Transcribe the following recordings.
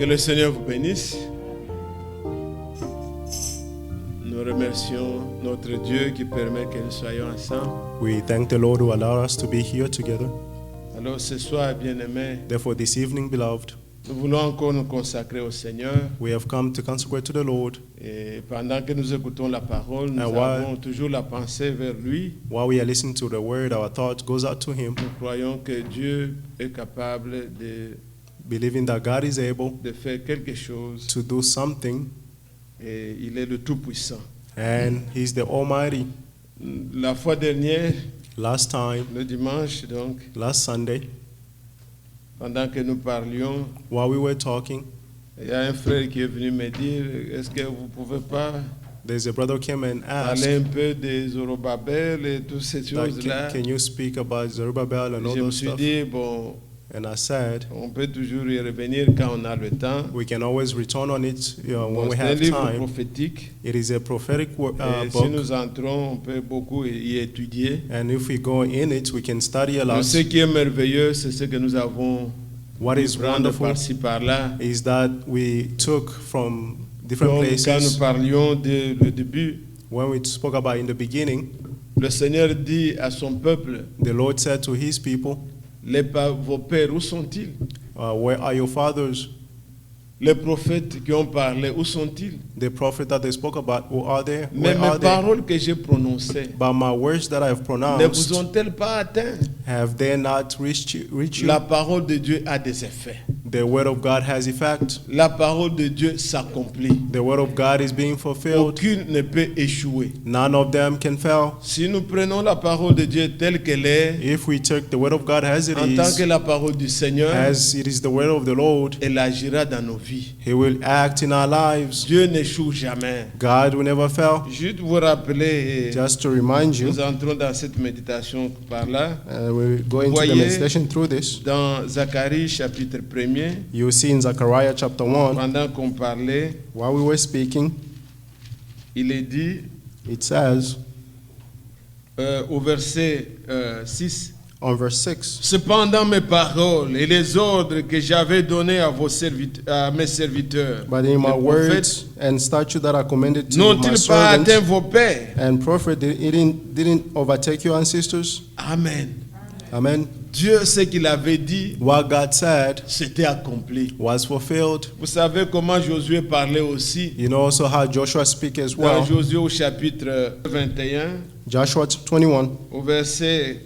le Seigneur vous bénisse. Nous remercions notre Dieu qui permet que nous soyons ensemble. We thank the Lord who allowed us to be here together. Alors ce soir, bien-aimés, Therefore, this evening, beloved, nous voulons encore nous consacrer au Seigneur. we have come to consecrate to the Lord. Et pendant que nous écoutons la parole, nous And while- avons toujours la pensée vers lui. While we are listening to the word, our thought goes out to Him, Nous croyons que Dieu est capable believing that God is able de faire quelque chose to do something, et il est le Tout-Puissant. and He's the Almighty. La fois dernière, Last time, le dimanche donc, last Sunday, pendant que nous parlions, while we were talking, il y a un frère qui est venu me dire, est-ce que vous ne pouvez pas there's a brother came and asked, parler un peu des Zorobabel et toutes ces that, choses-là? can you speak about Zerubbabel and all Je me those suis stuff? dit, bon, And I said, on peut toujours y revenir quand on a le temps. we can always return on it when Bon, we c'est un have livre time. prophétique. It is a prophetic Et si book, nous entrons, on peut beaucoup y étudier. and if we go in it, we can study a Mais lot. ce qui est merveilleux, c'est ce que nous avons What pu is prendre wonderful par-ci par-là. is that we took from different Donc, quand nous places. parlions du début, When we spoke about in the beginning, le Seigneur dit à son peuple, the Lord said to His people, vos pères, où sont-ils? where are your fathers? Les prophètes qui ont parlé, où sont-ils? The prophet that they spoke about, who are they? Mais Where mes are they? paroles que j'ai prononcées But my words that I have ne pronounced, vous ont-elles pas atteint? have they not reached you? La parole de Dieu a des effets. The word of God has effect. La parole de Dieu s'accomplit. The word of God is being fulfilled. Aucune ne peut échouer. None of them can fail. Si nous prenons la parole de Dieu telle qu'elle est, If we take the word of God as it en tant que is, la parole du Seigneur, as it is the word of the Lord, elle agira dans nos vies. He will act in our lives. Dieu n'échoue jamais. God will never fail. Juste vous rappeler, Just to remind you, nous entrons dans cette méditation par là. we're going to the Voyez- meditation through this. Dans Zacharie chapitre 1er, You see in Zechariah chapter 1, pendant qu'on parlait, while we were speaking, il est dit it says au verset 6, on verse 6, cependant mes paroles et les ordres que j'avais donnés à, à mes serviteurs, but in les my prophètes, words and statutes that are commended to my n'ont-ils pas atteint servants vos pères? and prophet, didn't overtake your ancestors? Amen. Amen. Dieu, ce qu'il avait dit, What God said c'était accompli. was fulfilled. Vous savez comment Josué parlait aussi You know also how Joshua speaks as dans well. Josué au chapitre 21, Joshua 21, au verset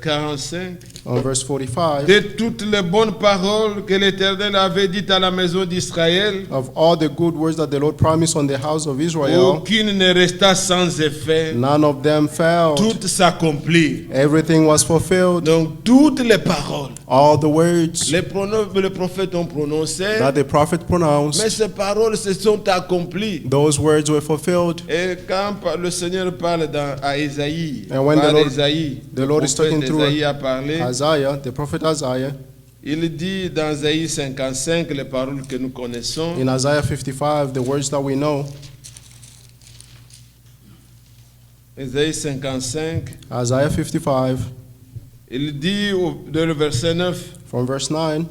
45. on verse 45, De toutes les bonnes paroles que l'Éternel avait dites à la maison d'Israël, of all the good words that the Lord promised on the house of Israel, aucune ne resta sans effet. none of them failed. Toutes s'accomplirent. Everything was fulfilled. Donc toutes les paroles, All the words les prophètes ont prononcé, that the prophet mais pronounced, ces paroles se sont accomplies. those words were fulfilled. Et quand le Seigneur parle à Isaïe, And when par the Lord- Isaïe, the Lord is prophète talking through Isaïe a parlé, Isaiah, the prophet Isaiah, il dit dans Isaïe 55 les paroles que nous connaissons. in Isaiah 55, the words that we know, Isaïe 55, Isaiah 55, il dit dans le verset 9, from verse 9,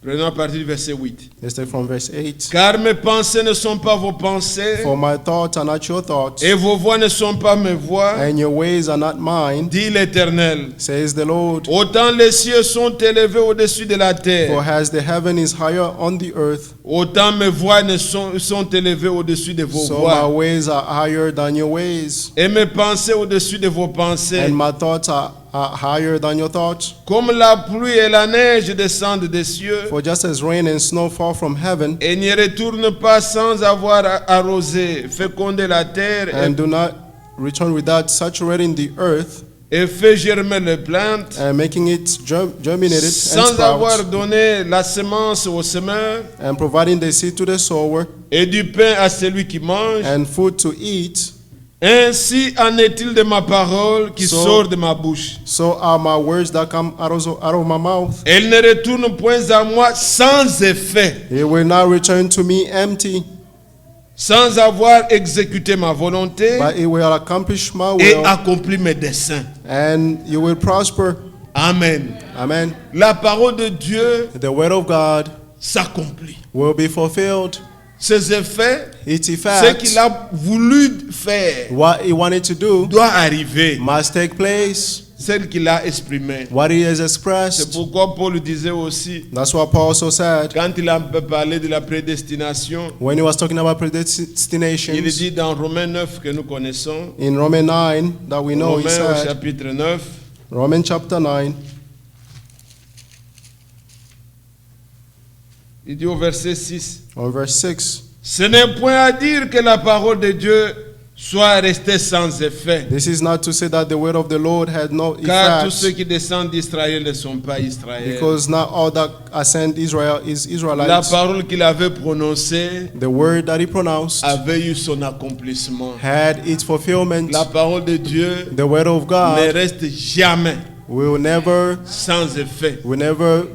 prenons à partir du verset 8. let's take from verse 8. Car mes pensées ne sont pas vos pensées, For my thoughts are not your thoughts, et vos voix ne sont pas mes voix, and your ways are not mine, dit l'Éternel. says the Lord. Autant les cieux sont élevés au-dessus de la For terre, as the heaven is higher on the earth, autant mes voix sont élevées au-dessus de vos so my voix, ways are higher than your ways, et mes pensées au-dessus de vos pensées. and my thoughts are higher than your thoughts. Comme la pluie et la neige descendent des cieux, For just as rain and snow fall from heaven, et n'y retournent pas sans avoir arrosé, fécondé la terre and do not return without saturating the earth, et fait germer les plantes, and making it germinated and sans avoir sprout, donné la semence au semeur, and providing the seed to the sower, et du pain à celui qui mange. and food to eat, Ainsi en est-il de ma parole qui So- sort de ma bouche. so are my words that come out of my mouth. Elle ne retourne point à moi sans effet, It will not return to me empty, sans avoir exécuté ma volonté but it will accomplish my et will, accompli mes desseins. and you will prosper. Amen. Amen. La parole de Dieu The word of God s'accomplir. will be fulfilled. Ses effets, Its ce effect, qu'il a voulu faire, what he wanted to do, doit arriver. must take place. Celle qu'il a exprimée. What he has C'est expressed. pourquoi Paul disait aussi, That's what Paul also said quand il a parlé de la prédestination, when he was talking about il predestinations. dit dans Romains 9 que nous connaissons, In Romans 9, that we know, he Romains au said, chapitre 9, Romans chapter 9, il dit au verset 6, or verse 6, ce n'est point à dire que la parole de Dieu soit restée sans effet, this is not to say that the word of the Lord had no car tous ceux effect, qui descendent d'Israël ne sont pas Israël. because not all that ascend Israel is La Israelites. parole qu'il avait prononcée The word that he pronounced avait eu son accomplissement. had its fulfillment. La parole de Dieu The word of ne God reste jamais will never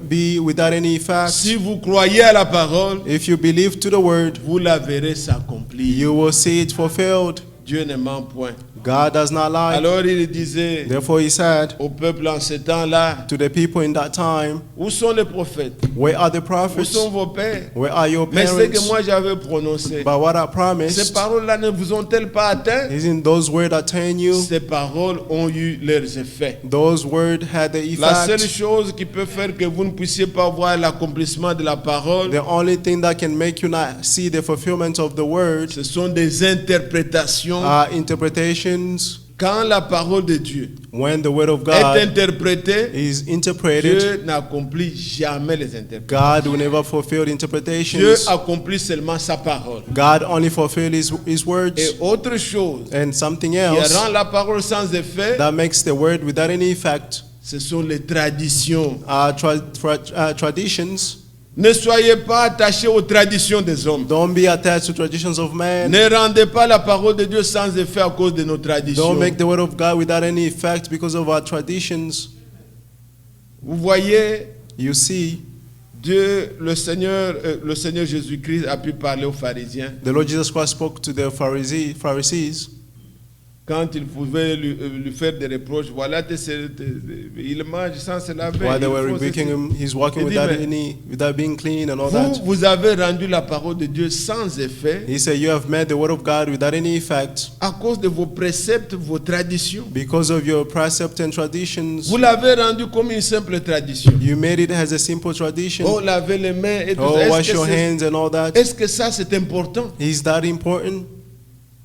be without any effect. Si vous croyez à la parole, If you believe to the word, vous la verrez s'accomplir. you will see it fulfilled. Dieu ne ment point. God does not lie. Alors il disait Therefore he said au peuple en ce temps-là, to the people in that time, où sont les prophètes? where are the Où prophets? sont vos pères? Where are your Mais ce que parents? moi j'avais prononcé, But what I ces promised, paroles-là ne vous ont-elles pas atteint? isn't those words attain you? Ces paroles ont eu leurs effets. Those words had the La seule effect. chose qui peut faire que vous ne puissiez pas voir l'accomplissement de la parole, The only thing that can make you not see the fulfillment of the word ce sont des interprétations. are interpretations. Quand la parole de Dieu When the word of est God interprétée, is interpreted, Dieu n'accomplit jamais les interprétations. God will never fulfill Dieu interpretations. accomplit seulement sa parole. God only fulfill his words. Et autre chose And something qui else rend la parole sans effet, that makes the word without any effect ce sont les traditions. are traditions. Ne soyez pas attachés aux traditions des hommes. Don't be attached to traditions of man. Ne rendez pas la parole de Dieu sans effet à cause de nos traditions. Don't make the word of God without any effect because of our traditions. Vous voyez, You see, Dieu, le Seigneur Jésus-Christ a pu parler aux pharisiens the Lord Jesus Christ spoke to the Pharisees quand il pouvait lui faire des reproches. Voilà, il mange sans se laver. while they il were faut rebuking ceci. him. He's walking Il dit, without being clean and all Vous, that. vous avez rendu la parole de Dieu sans effet He said, you have made the word of God without any effect à cause de vos préceptes, vos traditions. because of your precepts and traditions. Vous l'avez rendu comme une simple tradition. You made it as a simple tradition. Oh, laver les mains et tout Oh, ça. wash your hands and all that. Est-ce que ça c'est important? Is that important?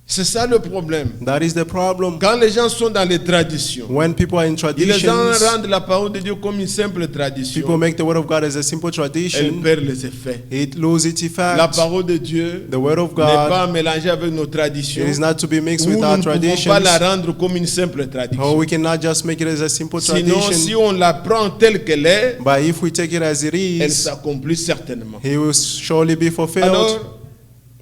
C'est ça le problème. That is the problem. Quand les gens sont dans les traditions, When people are in les gens traditions, rendent la parole de Dieu comme une simple people tradition. make the word of God as a simple Elle tradition. perd les effets. It loses its La effect. parole de Dieu The word of n'est God, pas mélangée avec nos traditions. it is not to be mixed Ou with nous our ne pouvons pas traditions. la rendre comme une simple Oh, tradition. we cannot just make it as a simple Sinon, si tradition. on la prend telle qu'elle est, But if we take it as it elle is, s'accomplit certainement. He will surely be fulfilled. Alors,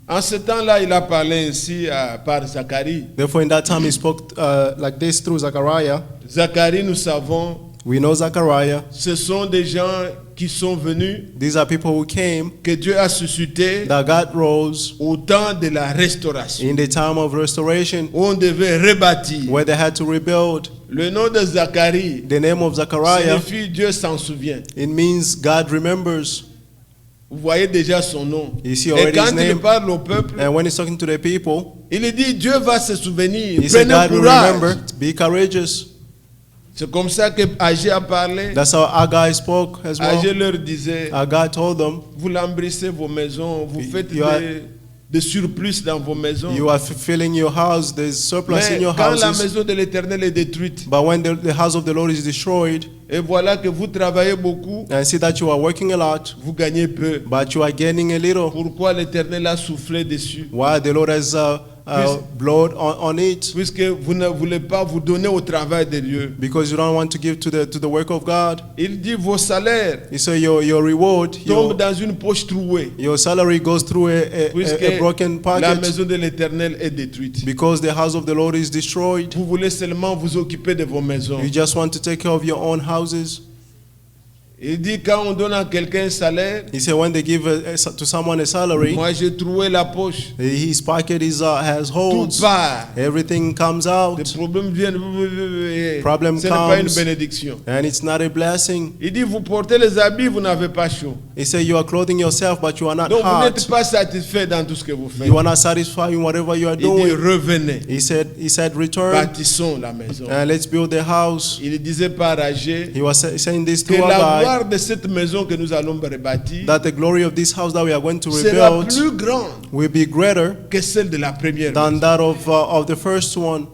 en ce temps-là, il a parlé ainsi par Zacharie. Therefore, in that time, He spoke like this through Zechariah. Zacharie, nous savons, We know Zechariah. ce sont des gens qui sont venus, These are people who came que Dieu a suscité that God rose au temps de la restauration, in the time of restoration, où on devait rebâtir. where they had to rebuild. Le nom de Zacharie The name of Zechariah, signifie Dieu s'en souvient. it means God remembers. Vous voyez déjà son nom. You see Et already quand his il name. parle au peuple, And when He's talking to the people, il dit Dieu va se souvenir. He said, Prenez God will courage. remember. Be courageous. C'est comme ça que Agé a parlé. That's how Haggai spoke as Agé well. leur disait, Haggai told them, vous lambrissez vos maisons, vous faites You are- des surplus dans vos maisons. you are filling your house, there's surplus Mais in your quand la houses. maison de l'Éternel est détruite, But when the house of the Lord is destroyed, et voilà que vous travaillez beaucoup, and see that you are working a lot, vous gagnez peu. but you are gaining a little, Pourquoi l'Éternel a soufflé dessus? why the Lord has blood on it? Puisque vous ne voulez pas vous donner au travail de Dieu. Because you don't want to give to the work of God. Il dit vos salaires You say your reward, tombent dans une poche trouée, your salary goes through puisque a broken la pocket maison de l'Éternel est détruite. because the house of the Lord is destroyed. Vous voulez seulement vous occuper de vos maisons. You just want to take care of your own houses. Il dit quand on donne à quelqu'un un salaire, He said when they give to someone a salary, moi j'ai trouvé la poche, his pocket has tout holes. part. Everything comes out, Les problèmes viennent. Problem Ce n'est pas une comes. bénédiction. and it's not a blessing. Il dit vous portez les habits, vous n'avez pas chaud. He said you are clothing yourself, but you are not Donc vous n'êtes hot. pas satisfait dans tout ce que vous faites. You are not satisfied in whatever you are Il dit doing. revenez, He said return bâtissons la maison. and let's build a house. Il disait par Agé He was saying this que to la Haggai, gloire de cette maison que nous allons rebâtir that the glory of this house that we are going to sera rebuild plus grande will be greater que celle de la première than maison. that of the first one.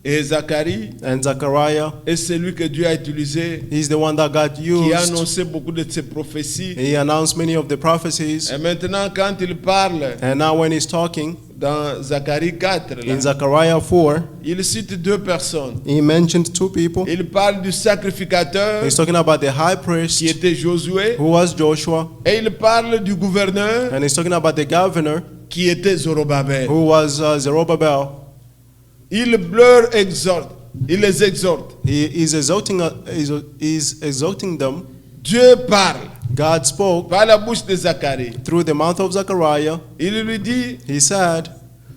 Et Zacharie And Zechariah, est celui que Dieu a utilisé, he's the one that God qui a used. annoncé beaucoup de ses prophéties. He announced many of the prophecies. Et maintenant, quand il parle And now when he's talking dans Zacharie 4, là, in Zechariah 4, il cite deux personnes. he mentioned two people. Il parle du sacrificateur He's talking about the high qui priest, était Josué, who was Joshua, et il parle du gouverneur and he's talking about the governor, qui était Zorobabel. who was Zerubbabel. Il leur exhorte, il les exhorte. He is exalting them. Dieu parle God spoke par la bouche de Zacharie. through the mouth of Zechariah. Il lui dit, He said,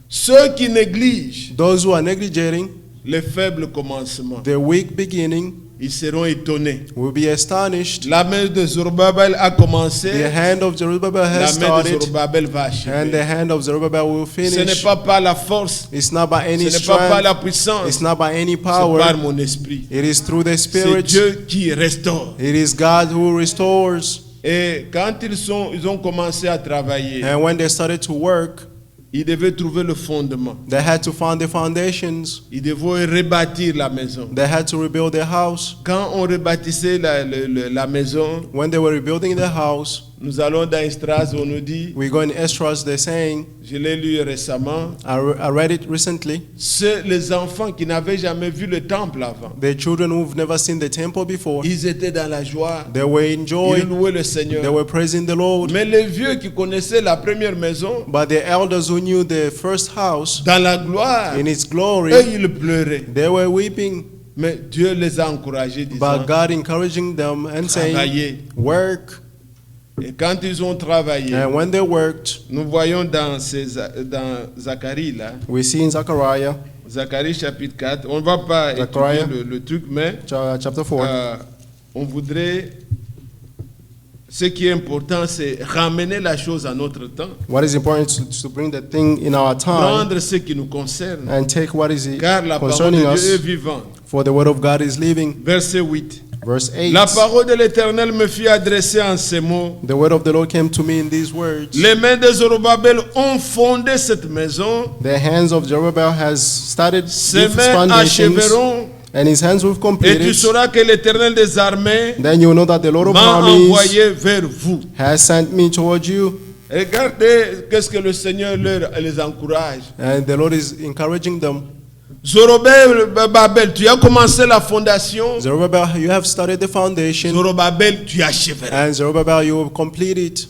ceux qui négligent those who are negliging les faibles commencements, the weak beginning ils seront étonnés. will be astonished. La main de Zorobabel a commencé, The hand of Zerubbabel la has main de started, Zorobabel va and the achever. hand of Zerubbabel will Ce n'est finish. pas par la force, It's not by any ce n'est pas par la strength. puissance, It's not by any c'est power. par mon esprit. It is through the C'est Spirit. Dieu qui restaure. It is God who restores. Et quand ils ont commencé à travailler, And when they started to work, ils devaient trouver le fondement. they had to find the foundations. Ils devaient rebâtir la maison. They had to rebuild their house. Quand on rebâtissait la maison, When they were rebuilding the house, nous allons dans Estras, on nous dit, we go in Esdras, they're saying, je l'ai lu récemment, I read it recently, c'est les enfants qui n'avaient jamais vu le temple avant. the children who've never seen the temple before, Ils étaient dans la joie, they were in ils joy, louaient le they Seigneur. were praising the Lord. Mais les vieux qui connaissaient la première maison, But the elders who knew the first house dans la gloire, in its eux, glory, ils pleuraient. they were weeping. Mais Dieu les a encouragés, disant, But God encouraging them and saying, travaillez. work. Et quand ils ont travaillé, And when they worked, nous voyons dans Zacharie, là, we see in Zechariah Zacharie chapitre 4, on ne va pas Zechariah. étudier le truc, mais chapter 4. on voudrait, ce qui est important, c'est ramener la chose à notre temps, What is important is to bring the thing in our time prendre ce qui nous concerne, and take what is car la parole concerning de Dieu est us, vivante. for the word of God is living. Verset 8. Verse 8. La parole de l'Éternel me fit adresser en ces mots. The word of the Lord came to me in these words. Les mains de Zorobabel ont fondé cette maison. The hands of Zerubbabel has started Ses its mains foundations, achèveront. and his hands will Et complete tu it. sauras que l'Éternel des armées Then you will know that the Lord of m'a armies envoyé vers vous. has sent me toward you. Regardez qu'est-ce que le Seigneur les encourage. And the Lord is encouraging them. Zorobabel, tu as commencé la fondation. Zerubbabel, you have started the foundation, Zorobabel, tu achèveras. and Zerubbabel, you will complete it.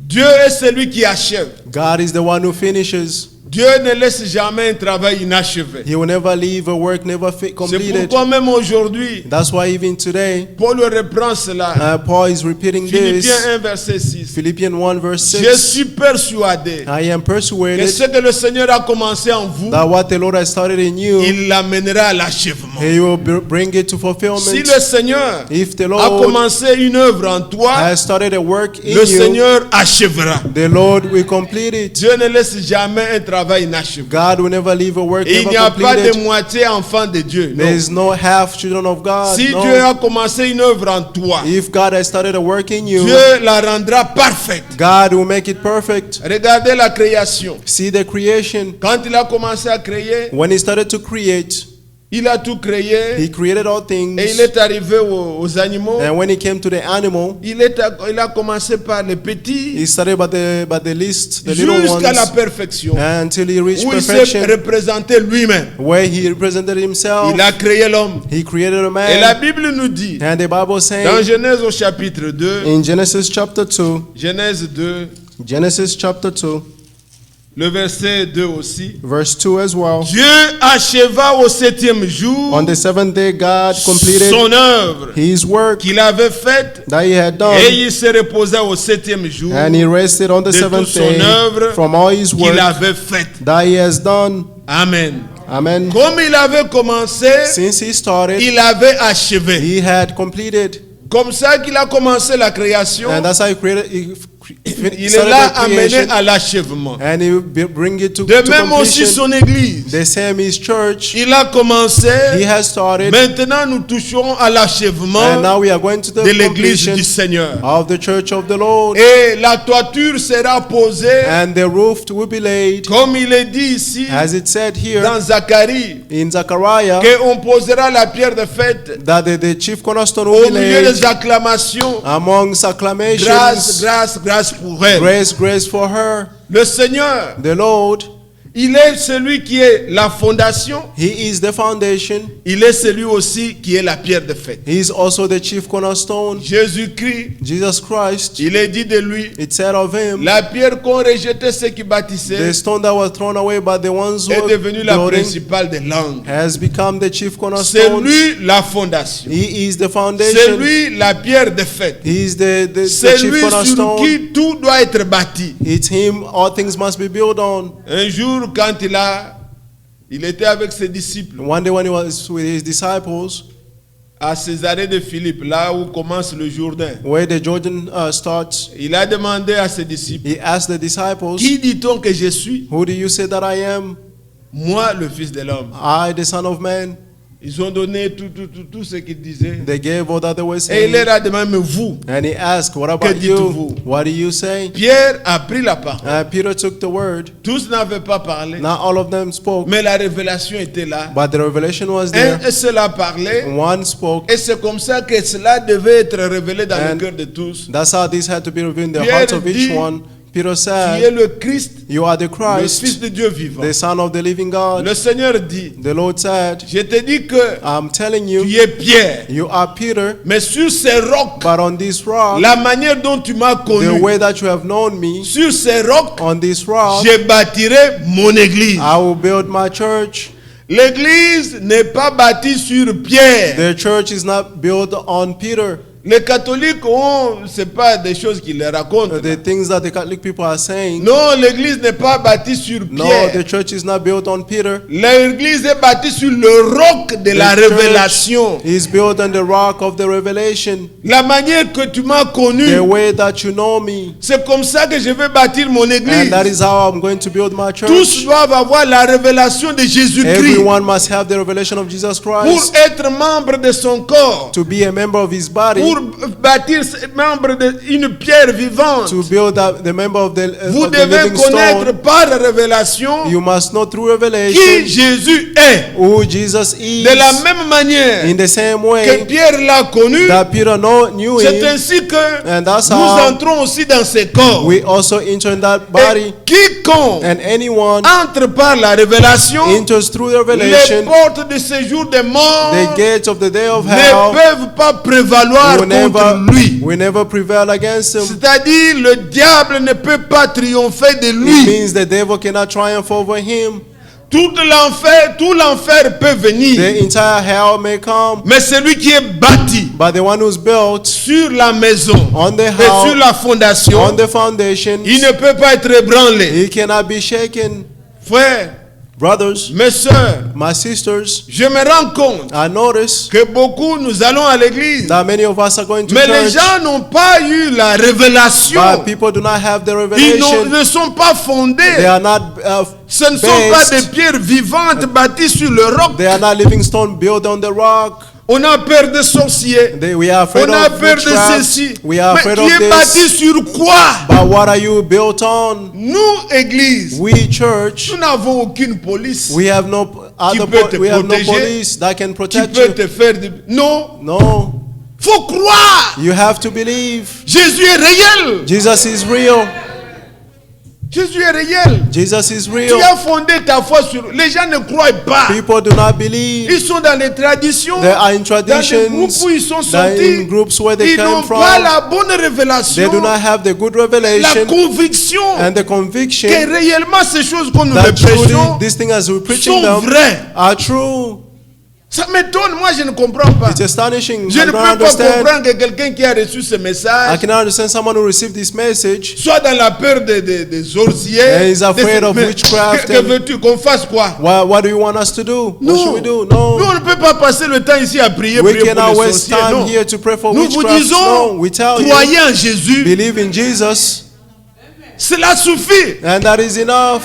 Dieu est celui qui achève. God is the one who finishes. Dieu ne laisse jamais un travail inachevé. He will never leave a work never C'est completed. pourquoi même aujourd'hui, That's why even today, Paul reprend cela. Paul is repeating Philippiens this. 1, verset 6. Philippians 1 verse Je 6. suis persuadé I am que persuaded ce que le Seigneur a commencé en vous, that what the Lord has started in you, il l'amènera à l'achèvement. He will bring it to Si fulfillment. le Seigneur If the a Lord commencé une œuvre en toi, has started a work in le you, Seigneur achèvera. the Lord will complete it. Dieu ne laisse jamais un travail inachevé. God will never leave a work Et il n'y never a pas de completed. moitié enfant de Dieu. There Non. is no half children of God. Si No. Dieu a commencé une œuvre en toi, If God has started a work in you, Dieu la rendra parfaite. God will make it perfect. Regardez la création. See the creation. Quand il a commencé à créer, When He started to create, il a tout créé He created all things. et il est arrivé aux animaux. And when He came to the animal, Il a commencé par les petits He started by the least, the little jusqu'à la ones, perfection, until He reached où il s'est perfection, représenté lui-même. where He represented Himself. Il a créé l'homme. He created a Et la man. Bible nous dit, And the Bible dans saying Genèse au chapitre 2, in Genesis chapter 2, Genèse 2, Genesis chapter 2, Le verset 2 aussi. Verse 2 as well. Dieu acheva au 7e jour On the seventh day, God completed son œuvre His work qu'il avait faite that He had et done, il se reposa au 7e jour and He rested on the de toute seventh son day œuvre from all His qu'il work avait faite. that He has done. Amen. Amen. Comme il avait commencé, Since He started, il avait achevé. He had completed. Comme ça qu'il a commencé la création, And that's how He created. He il started l'a the amené creation, à l'achèvement. and He will bring it to De même aussi completion. son église. The same is church. Il a commencé, He has started, maintenant nous toucherons à and l'achèvement now we are going to the de l'église completion du Seigneur. of the church of the Lord. Et la toiture sera posée, And the roof will be laid, comme il est dit ici, as it said here dans Zacharie, in Zechariah, qu'on posera la pierre de fête that the chief cornerstone will au be milieu laid des acclamations. amongst Grâce, acclamations. grâce, grâce pour elle. Grace, grace for her. Le Seigneur, The Lord, il est celui qui est la fondation. He is the foundation. Il est celui aussi qui est la pierre de fête. He is also the chief cornerstone. Jésus-Christ, Jesus Christ, il est dit de lui, it said of Him, la pierre qu'ont rejetée ceux qui the bâtissaient stone that was thrown away by the ones who est were devenue la building principale des langues. has become the chief C'est cornerstone. lui la fondation. He is the C'est foundation. lui la pierre de fête. He is the C'est chief lui sur cornerstone. qui tout doit être bâti. It's Him all things must be built on. Un jour, quand il était avec ses disciples One day when He was with His disciples, à Césarée de Philippe, là où commence le Jourdain, where the Jordan starts, il a demandé à ses disciples, He asked the disciples, qui dit-on que je suis? who do you say that I am? Moi, le Fils de l'homme. I, the Son of Man. Ils ont donné tout ce qu'ils disaient. They gave all that they were Et il saying. leur a demandé, mais vous? And He asked, what Que about dites-vous? you? What do you say? Pierre a pris la parole. Peter took the word. Tous n'avaient pas parlé, Not all of them spoke, mais la révélation était là. but the revelation was Un there. seul a parlé, One spoke. et c'est comme ça que cela devait être révélé dans le And cœur de tous. That's how this had to be revealed in the Pierre hearts of each dit, one. Peter Tu es said, le Christ, you are the le Christ, Fils de Dieu vivant. the Son of the living God. Le Seigneur dit, The Lord said, je te dis que I'm telling tu you, es Pierre, you are Peter, mais sur ces rocs, but on this rock, la manière dont tu m'as the connu, way that you have known me, sur ces rocs, on this rock, je bâtirai mon église. I will build my church. L'église n'est pas bâtie sur Pierre. The church is not built on Peter. Les catholiques ont, c'est pas des choses qu'ils leur racontent. The things that the Catholic people are saying. Non, l'église n'est pas bâtie sur No, Pierre. the church is not built on Peter. L'église est bâtie sur le roc de la The church révélation. is built on the rock of the revelation. La manière que tu m'as connu, The way that you know me. c'est comme ça que je vais bâtir mon And église. that is how I'm going to build my Tous church. doivent avoir la révélation de Jésus-Christ Everyone must have the revelation of Jesus pour Christ être membre de son corps, to be a member of His body, pour bâtir membre d'une pierre vivante. to build up the member of Vous the devez living connaître stone. par la révélation You must know through qui revelation Jésus est. who Jesus is. De la même manière In the same que way Pierre l'a connu, that Peter knew c'est Him, ainsi que and that's nous how entrons aussi dans ces corps. we also enter in that Et body. quiconque And anyone entre par la révélation, enters through the les revelation, portes de séjour des morts the gates of the day of ne hell peuvent pas prévaloir contre lui. will never prevail against him. C'est-à-dire, le diable ne peut pas triompher de It lui. means the devil cannot triumph over him. Tout l'enfer peut venir. The entire hell may come, Mais celui qui est bâti but the one who's built sur la maison on the et sur house, la fondation, on the foundation, il ne peut pas être ébranlé. he cannot be shaken. Frères, Brothers, mes soeurs, my sisters, je me rends compte I notice que beaucoup nous allons à l'église, that many of us are going to mais les church, gens n'ont pas eu la révélation. but people do not have the Ils revelation. ne sont pas They fondés. are not Ce ne sont pas des based. pierres vivantes bâties sur le roc. They are not living stone built on the rock. On a peur des sorciers. We are afraid On a of peur de witchcraft. ceci. We are Mais afraid tu of es bâti this. sur quoi? But what are you built on? Nous, Église, We church, nous n'avons aucune police we have no other peut te we have no protéger, police that can qui protect peut you. te faire du... Non, No, faut croire. you have to believe. Jésus est réel. Jesus is real. Jésus est réel. Jesus is Tu real. as fondé ta foi sur... Les gens ne croient pas. People do not believe. Ils sont dans les traditions, They are in dans des groupes traditions. où ils sont They are in sortis. groups where they Ils n'ont came pas from. la bonne They révélation, do not have the good la revelation conviction and the que conviction réellement ces choses que nous that les prêchons truly these things as we're preaching sont them vraies. are true. Ça m'étonne, moi je ne comprends pas. It's astonishing. Je I ne don't peux pas understand. comprendre que quelqu'un qui a reçu ce I message cannot understand someone who received this message soit dans la peur des sorciers. And he's afraid of Mais witchcraft Que and- veux-tu qu'on fasse quoi? What do you want us to do? What should we do? Nous No. on ne peut pas passer le temps ici à prier, We prier cannot pour les waste sorciers. time Non. here to pray for Nous vous witchcraft. No, disons, we tell you, croyez en Jésus, believe in Jesus, cela suffit. and that is enough.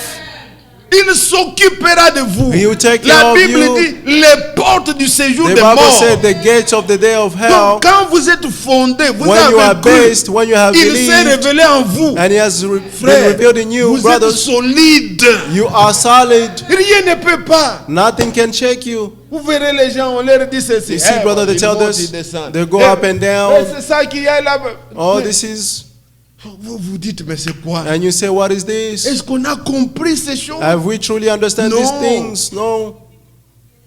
Il s'occupera de vous. He will take La care of Bible you. dit les portes du séjour The des Bible morts. said the gates of the day of hell, Donc quand vous êtes fondé, vous when you are avez cru, based, when you have il s'est believed, révélé en vous. and He has been Frère, revealed in you, vous êtes brothers, solide. you are solid. Rien ne peut pas. Nothing can shake you. Vous verrez les gens, on leur dit ceci. You see, brother, they ils tell montent, us, ils descendent. they go Eh, up and down. C'est ça qu'il y a là. Oh, Mais this is, vous vous dites, mais c'est quoi? and you say, what is this? Est-ce qu'on a compris ces choses? Have we truly understand these No. things? No.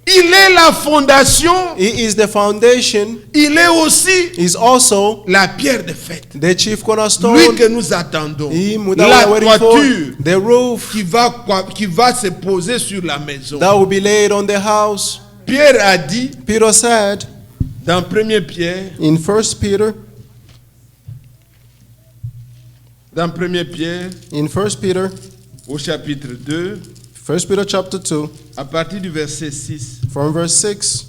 Il est la fondation. He is the foundation. Il est aussi He is also la pierre de fête. the chief Lui cornerstone. que nous attendons. Him that La we are waiting for. toiture The roof qui va se poser sur la maison. that will be laid on the house. Pierre a dit Peter said dans 1 Pierre, in 1 Peter, dans 1 Pierre, in 1 Peter, au chapitre 2, 1 Peter chapter 2, à partir du verset 6. from verse 6.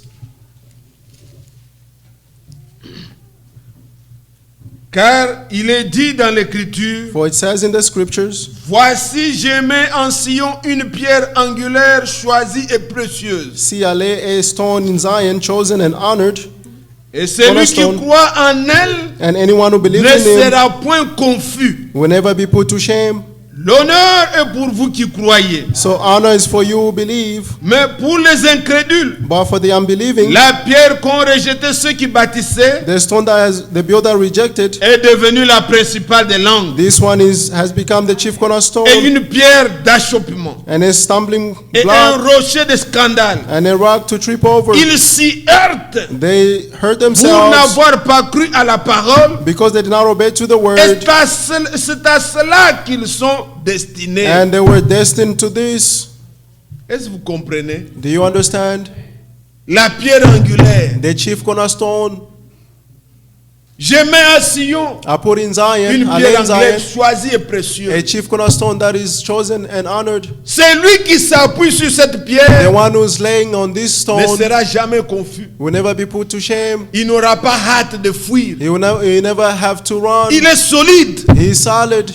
Car il est dit dans l'Écriture, For it says in the scriptures, voici je mets en Sion une pierre angulaire choisie et précieuse. See, I lay a stone in Zion, chosen and honored, Et celui qui Cornerstone. croit en elle and anyone who believes ne in him sera point confus. will never be put to shame. L'honneur est pour vous qui croyez. So honor is for you who believe, Mais pour les incrédules, but for the unbelieving, la pierre qu'ont rejeté ceux qui bâtissaient the stone that has the builder rejected, est devenue la principale des langues this one has become the chief cornerstone et une pierre d'achoppement and a stumbling et un block rocher de scandale. and a rock to trip over. Ils s'y heurtent They hurt pour themselves n'avoir pas cru à la parole. because they did not obey to the Et word, c'est à cela qu'ils sont destinés. and they were destined to this. Est-ce que vous comprenez? Do you understand? La pierre angulaire. The chief cornerstone, Je mets à Sion I put in Zion, une I lay pierre in angulaire Zion, choisie et a précieuse. chief cornerstone that is chosen and honored. C'est lui qui s'appuie sur cette The pierre one who's laying on this ne stone sera jamais confus. will never be put to shame. Il n'aura pas hâte de fuir. He will never have to run. Il est solide. He is solid.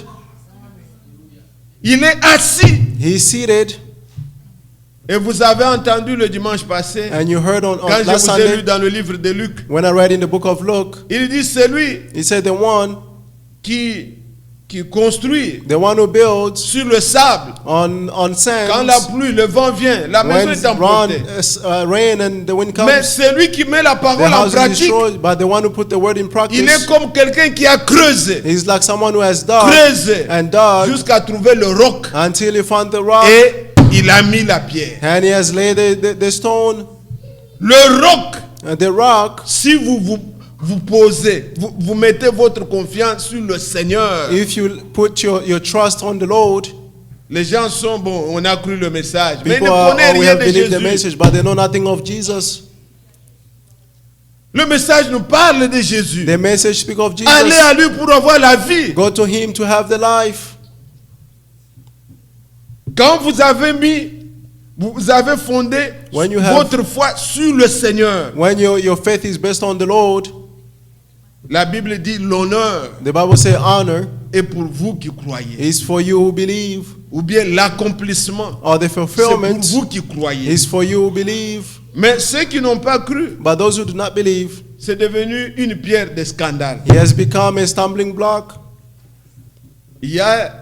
Il est assis. He is seated. Et vous avez entendu le dimanche passé, And you heard on quand je last vous ai lu Sunday, dans le livre de Luc, when I read in the book of Luke, il dit c'est lui he said the one qui construit who builds sur le sable. on sand, Quand la pluie, le vent vient, la maison when est emportée. rain and the wind Mais comes, c'est lui qui met la the parole en house is pratique. destroyed. But the one who put the word in Il practice, est comme quelqu'un qui a creusé, he's like someone who has dug creusé, and dug jusqu'à trouver le roc. until he found the rock, Et il a mis la pierre. and he has laid the stone. Le roc, And the rock, si vous posez, vous mettez votre confiance sur le Seigneur. if you put your trust on the Lord, Les gens sont bon, on a cru le message, mais ils people ne connaissent we rien have de believed the Jésus. message, but they know nothing of Jesus. Le message nous parle de Jésus. The message speak of Allez Jesus. à lui pour avoir la vie. Go to him to have the life. Quand vous avez fondé When you have- votre foi sur le Seigneur, When your faith is based on the Lord, la Bible dit l'honneur the Bible says honor est pour vous qui croyez. is for you who believe, Ou bien l'accomplissement, or the c'est pour fulfillment vous qui croyez. is for you who believe. Mais ceux qui n'ont pas cru, But those who do not believe, c'est devenu une pierre de scandale. he has become a stumbling block. Il y a,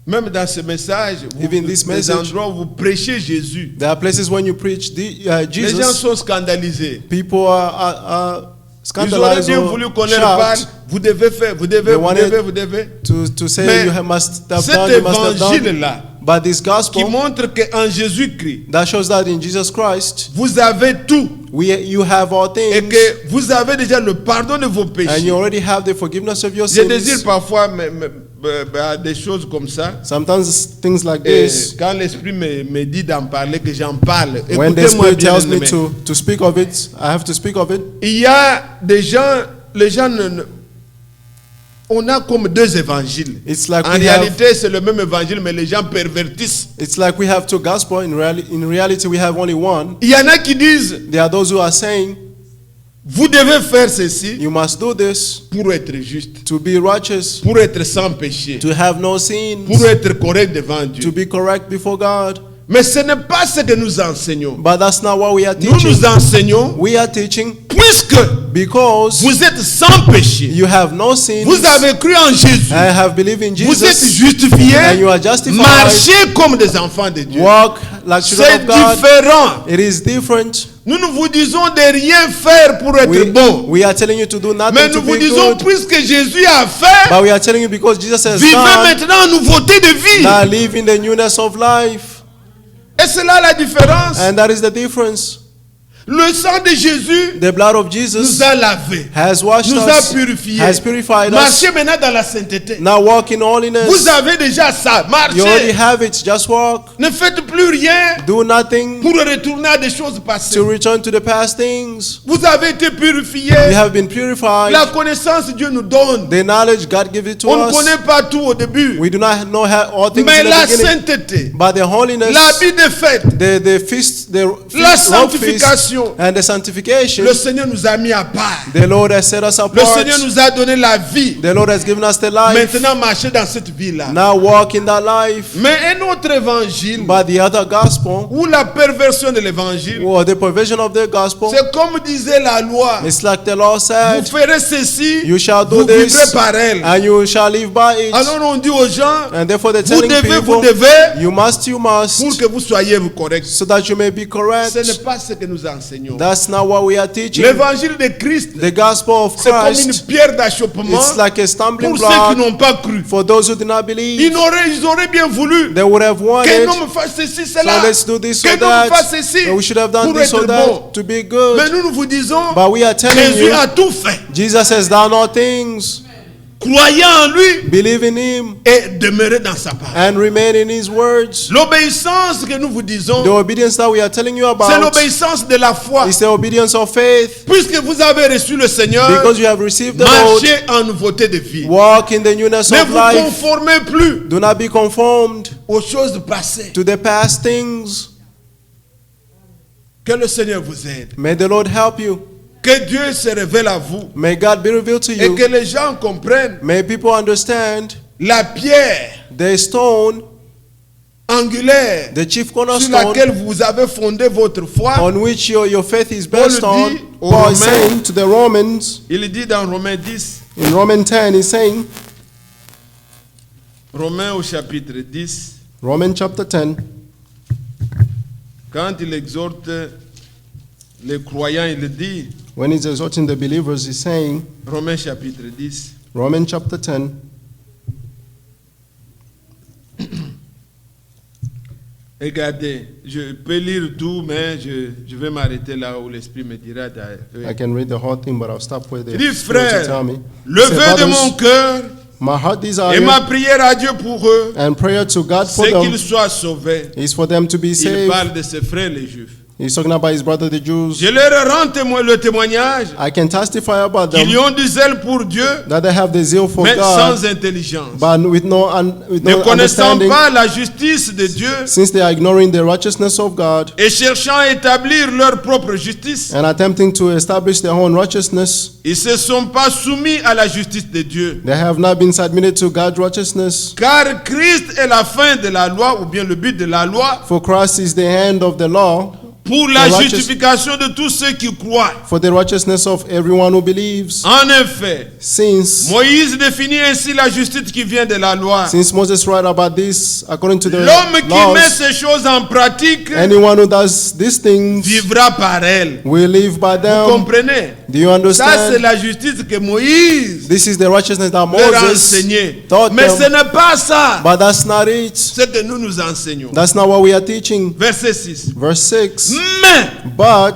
même dans ce message, Even this des message, endroits où vous prêchez Jésus, there are places when you preach les gens Jesus, sont scandalisés. people are Ils auraient scandalized bien or voulu qu'on leur parle shout. vous devez faire, vous devez, They vous wanted devez, vous devez. to say Mais must have cet done, you must have done. évangile-là, But this qui gospel montre qu'en Jésus-Christ, that shows that in Jesus Christ, vous avez tout you have all et things, que vous avez déjà le pardon de vos and péchés. you already have the forgiveness of your Je désire sins. parfois des choses comme ça. Sometimes things like Et this, quand l'Esprit me dit d'en parler, que j'en parle. when the Écoutez-moi Spirit bien, tells me bien-aimés. to speak of it, I have to speak of it. Il y a des gens, les gens on a comme deux évangiles. It's like En we have, réalité, c'est le même évangile, mais les gens pervertissent. it's like we have two gospel. In reality, we have only one. Il y en a qui disent, There are those who are saying, vous devez faire ceci you must do this pour être juste, to be righteous, pour être sans péché, to have no sins, pour être correct devant to Dieu. be correct before God. Mais ce n'est pas ce que nous enseignons. But that's not what we are Nous teaching. nous enseignons, We are teaching puisque because vous êtes sans péché, you have no sins vous avez cru en Jésus, and have believed in vous êtes Jesus, justifiés, and you are justified. marchez comme des enfants de Dieu. Walk like children C'est of God. différent. It is different. Nous ne vous disons de rien faire pour être bon. We are telling you to do nothing Mais to nous vous be disons, good. puisque Jésus a fait, But we are telling you because Jesus has vivez done, maintenant en nouveauté de vie. now live in the newness of life. Et c'est là la différence. And that is the difference. Le sang de Jésus The blood of nous Jesus a lavés, has washed nous a us, purifiés. has purified us. Marchez maintenant dans la sainteté. Now walk in holiness. Vous avez déjà ça. You already Marchez. have it. Just walk. Ne faites plus rien Do nothing pour retourner à des choses passées. to return to the past things. Vous avez été purifiés. We have been purified. La connaissance Dieu nous donne. The knowledge God gives it to On ne us. connaît pas tout au début. We do not know all things Mais in la the beginning. sainteté, But the holiness, l'habit de fête, the feast, the la feast, robe feast, sanctification, and the sanctification, le Seigneur nous a mis à part. the Lord has set us Le apart. Seigneur nous a donné la vie. The Lord has given us the life. Maintenant, marchez dans cette vie-là. Now walk in that life. Mais un autre évangile, But the other gospel, ou la perversion de l'évangile, or the provision of the gospel, c'est comme disait la loi. it's like the law Vous said, ferez ceci, you shall do vous vivrez this, par elle. and you shall live by it. Alors on dit aux gens, And therefore they're vous telling devez, people, you you pour must, que vous soyez corrects. so that you may be correct. Ce n'est pas ce que nous enseignons. That's not what we are teaching. L'évangile de Christ, The gospel of c'est comme une Christ, pierre d'achoppement it's like a stumbling pour ceux qui block n'ont pas cru. for those who did not believe. Ils auraient bien voulu They would have qu'un wanted, homme fasse ceci, so cela. let's do this or Qu'un homme fasse that. ceci And we should have done pour this or être that bon. to be Mais good. nous vous disons, But we are telling Jésus you, a tout fait. Jesus has done all things. Croyez en lui Believe in Him et demeurez dans sa parole. and remain in His words. L'obéissance que nous vous disons, The obedience that we are telling you c'est about l'obéissance de la foi. is the obedience of faith. Puisque vous avez reçu le Seigneur, Because you have received the Lord, marchez en nouveauté de vie. walk in the newness Ne of vous life. conformez plus Do not be conformed aux choses passées. to the past things. Que le Seigneur vous aide. May the Lord help you. Que Dieu se révèle à vous. May God be revealed to Et you. que les gens comprennent May people understand la pierre the stone, angulaire the chief sur cornerstone, laquelle vous avez fondé votre foi. on which your faith is Paul based dit on. aux Paul is Romains, saying to the Romans, Il dit dans Romains 10, in Romans 10, he's saying, Romains au chapitre 10, Romans chapter 10, quand il exhorte les croyants, il dit, when he's exhorting the believers, he's saying, Romains chapitre 10, Romans chapter 10, regardez, je peux lire tout, mais je vais m'arrêter là où l'Esprit me dira d'arrêter. I can read the whole thing, but I'll stop where the Il dit, Spirit will tell frère, me. le Say, vœu de brothers, mon cœur my heart et desire ma prière à Dieu pour eux, and prayer to God for c'est them qu'ils soient sauvés. is for them to be Il saved. parle de ses frères les Juifs. He's talking about his brother the Jews. Je leur rends le témoignage I can testify about qu'ils them ont du zèle pour Dieu, that they have the zeal for mais God, sans intelligence. but with no Ne connaissant understanding, pas la justice de Dieu since they are ignoring the righteousness of God et cherchant à établir leur propre justice, and attempting to establish their own righteousness. ils ne se sont pas soumis à la justice de Dieu. They have not been submitted to God's righteousness. Car Christ est la fin de la loi, ou bien le but de la loi, For Christ is the end of the law, pour la the righteous- justification de tous ceux qui croient. for the righteousness of everyone who believes. En effet, Since Moïse définit ainsi la justice qui vient de la loi. Moses wrote about this, according to the L'homme qui met laws, ces choses en pratique anyone who does these things vivra par elles. will live by Vous them. comprenez? Do you Ça, c'est understand? la justice que Moïse This is the righteousness that leur a Moses enseigné. taught Mais ce them, n'est pas ça but that's not it. ce que nous nous enseignons. That's not what we are teaching. Verset 6. Verse 6. Mais But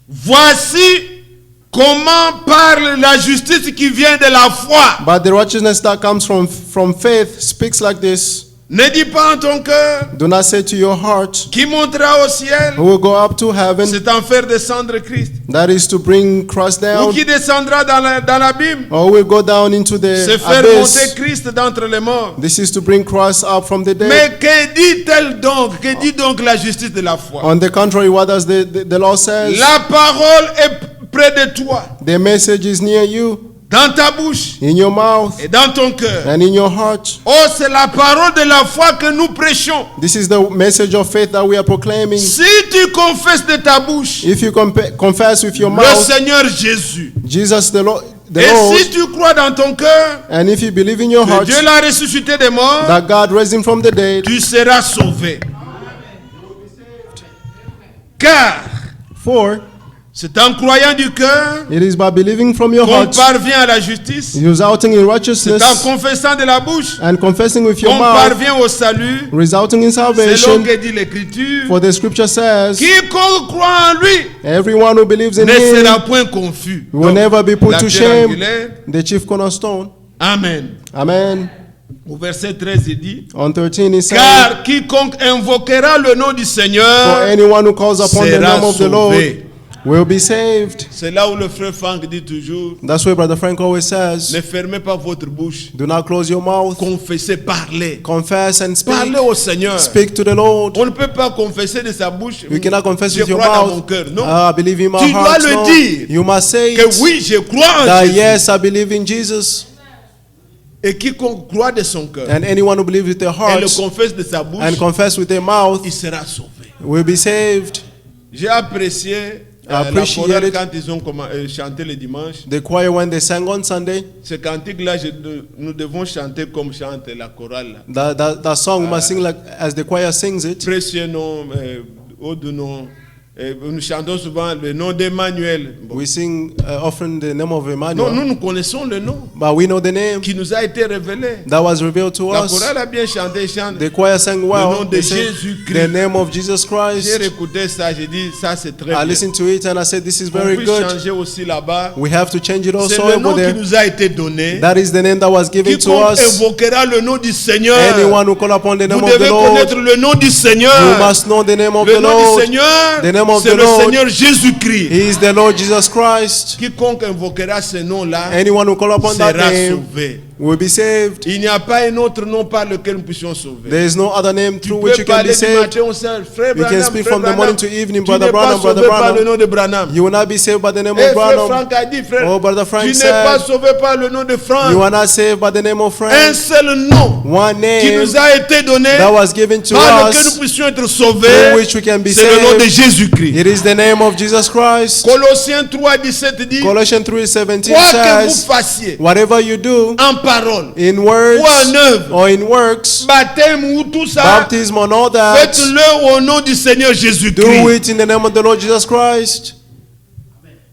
voici comment parle la justice qui vient de la foi. the righteousness that comes from faith speaks like this. Ne dis pas en ton cœur Do not say to your heart, qui montera au ciel, who will go up to heaven, c'est en faire descendre Christ. that is to bring Christ Ou down, qui descendra dans l'abîme, or will go down into c'est the faire monter abyss. Christ d'entre les morts. This is to bring Christ up from the dead. Mais que dit-elle donc? Que dit donc la justice de la foi? On the contrary, what does the law says? La parole est près de toi, The message is near you, dans ta bouche in your mouth et dans ton cœur. and in your heart. Oh, c'est la parole de la foi que nous prêchons. This is the message of faith that we are proclaiming. Si tu confesses de ta bouche If you confess with your le mouth Seigneur Jésus, Jesus the Lord, et si tu crois dans ton cœur and if you believe in your que heart Dieu l'a ressuscité des morts, that God raised him from the dead, tu seras sauvé. Car for c'est en croyant du cœur it is by believing from your qu'on heart, parvient à la justice. resulting in C'est en righteousness, confessant de la bouche and confessing with your qu'on mouth, parvient au salut. resulting in C'est là salvation. que dit l'Écriture. For the scripture says, Quiconque croit en lui everyone who believes in ne him sera point confus. will never be put la to pierre shame. angulaire. The chief cornerstone. Amen. Amen. Au verset 13, il dit, On 13 he says, car quiconque invoquera le nom du for Seigneur anyone who calls upon the sera name of the Lord sauvé. will be saved. C'est là où le frère Franck dit toujours, That's why Brother Frank always ne says, fermez pas votre bouche. do not close your mouth. Confessez, parlez. Confess and speak. Parlez au Seigneur. Speak to the Lord. On ne peut pas confesser de sa bouche. You cannot confess Je with your crois dans mon mouth. cœur. Non. I believe in my Tu dois heart. le No. dire. You must say Que it. oui, je crois en That Jésus. yes, I believe in Jesus. Et quiconque croit de son cœur And anyone who believes with their et le heart confesse de sa bouche, and confess with their mouth il sera sauvé. will be saved. J'ai apprécié la Appreciate chorale it. quand ils ont chanté le dimanche. The choir, when they sang on Sunday, Ce cantique-là, nous devons chanter comme chante la chorale. Là. that song we must sing like as the choir sings it. Précieux nom, haut de nom. Nous chantons souvent le nom d'Emmanuel. Bon. We sing often the name of Non, Emmanuel, nous connaissons le nom but we know the name qui nous a été révélé. that was revealed to La us. chorale a bien chanté, chante. The choir sang Le well. nom de They sang Jésus-Christ. the name of Jesus J'ai Christ. écouté ça, j'ai dit ça c'est très I bien. listened to it and I said, this is On very peut good. changer aussi là-bas. We have to change it C'est also le nom over qui there. nous a été donné. That is the name that was given to Quiconque us. invoquera le nom du Seigneur, Anyone who call upon the name vous of the devez Lord, connaître le nom du you Seigneur. must know the name of Le the nom du Lord. Seigneur, The name of c'est the le Lord. Seigneur Jésus-Christ. He is the Lord Jesus Christ. Quiconque invoquera ce nom-là Anyone who call upon that sera name sauvé. will be saved. Il n'y a pas un autre nom par lequel nous puissions sauver. There is no other name Tu through which peux you can parler be du saved. matin au soir, frère You can Branham, speak frère from the Branham. morning to evening, Tu Brother n'es pas Branham, Brother sauvé par le Branham. nom de Branham. You will not be saved by the name Eh, of frère Branham. Franck a dit, frère, Oh, Brother Frank tu n'es said, pas sauvé par le nom de Franck. you are not saved by the name of Un Frank. seul nom One qui name nous a été donné that was given to par lequel nous us, puissions être through sauvés, which we can be c'est le nom de saved. Jésus-Christ. It is the name of Jesus Christ. Colossiens 3:17 dit, Colossians 3:17 quoi que vous says, fassiez whatever you do en parole in words ou en œuvre, or in works, baptême ou tout ça, baptism and all that, faites-le au nom du Seigneur do Jésus-Christ. it in the name of the Lord Jesus Christ.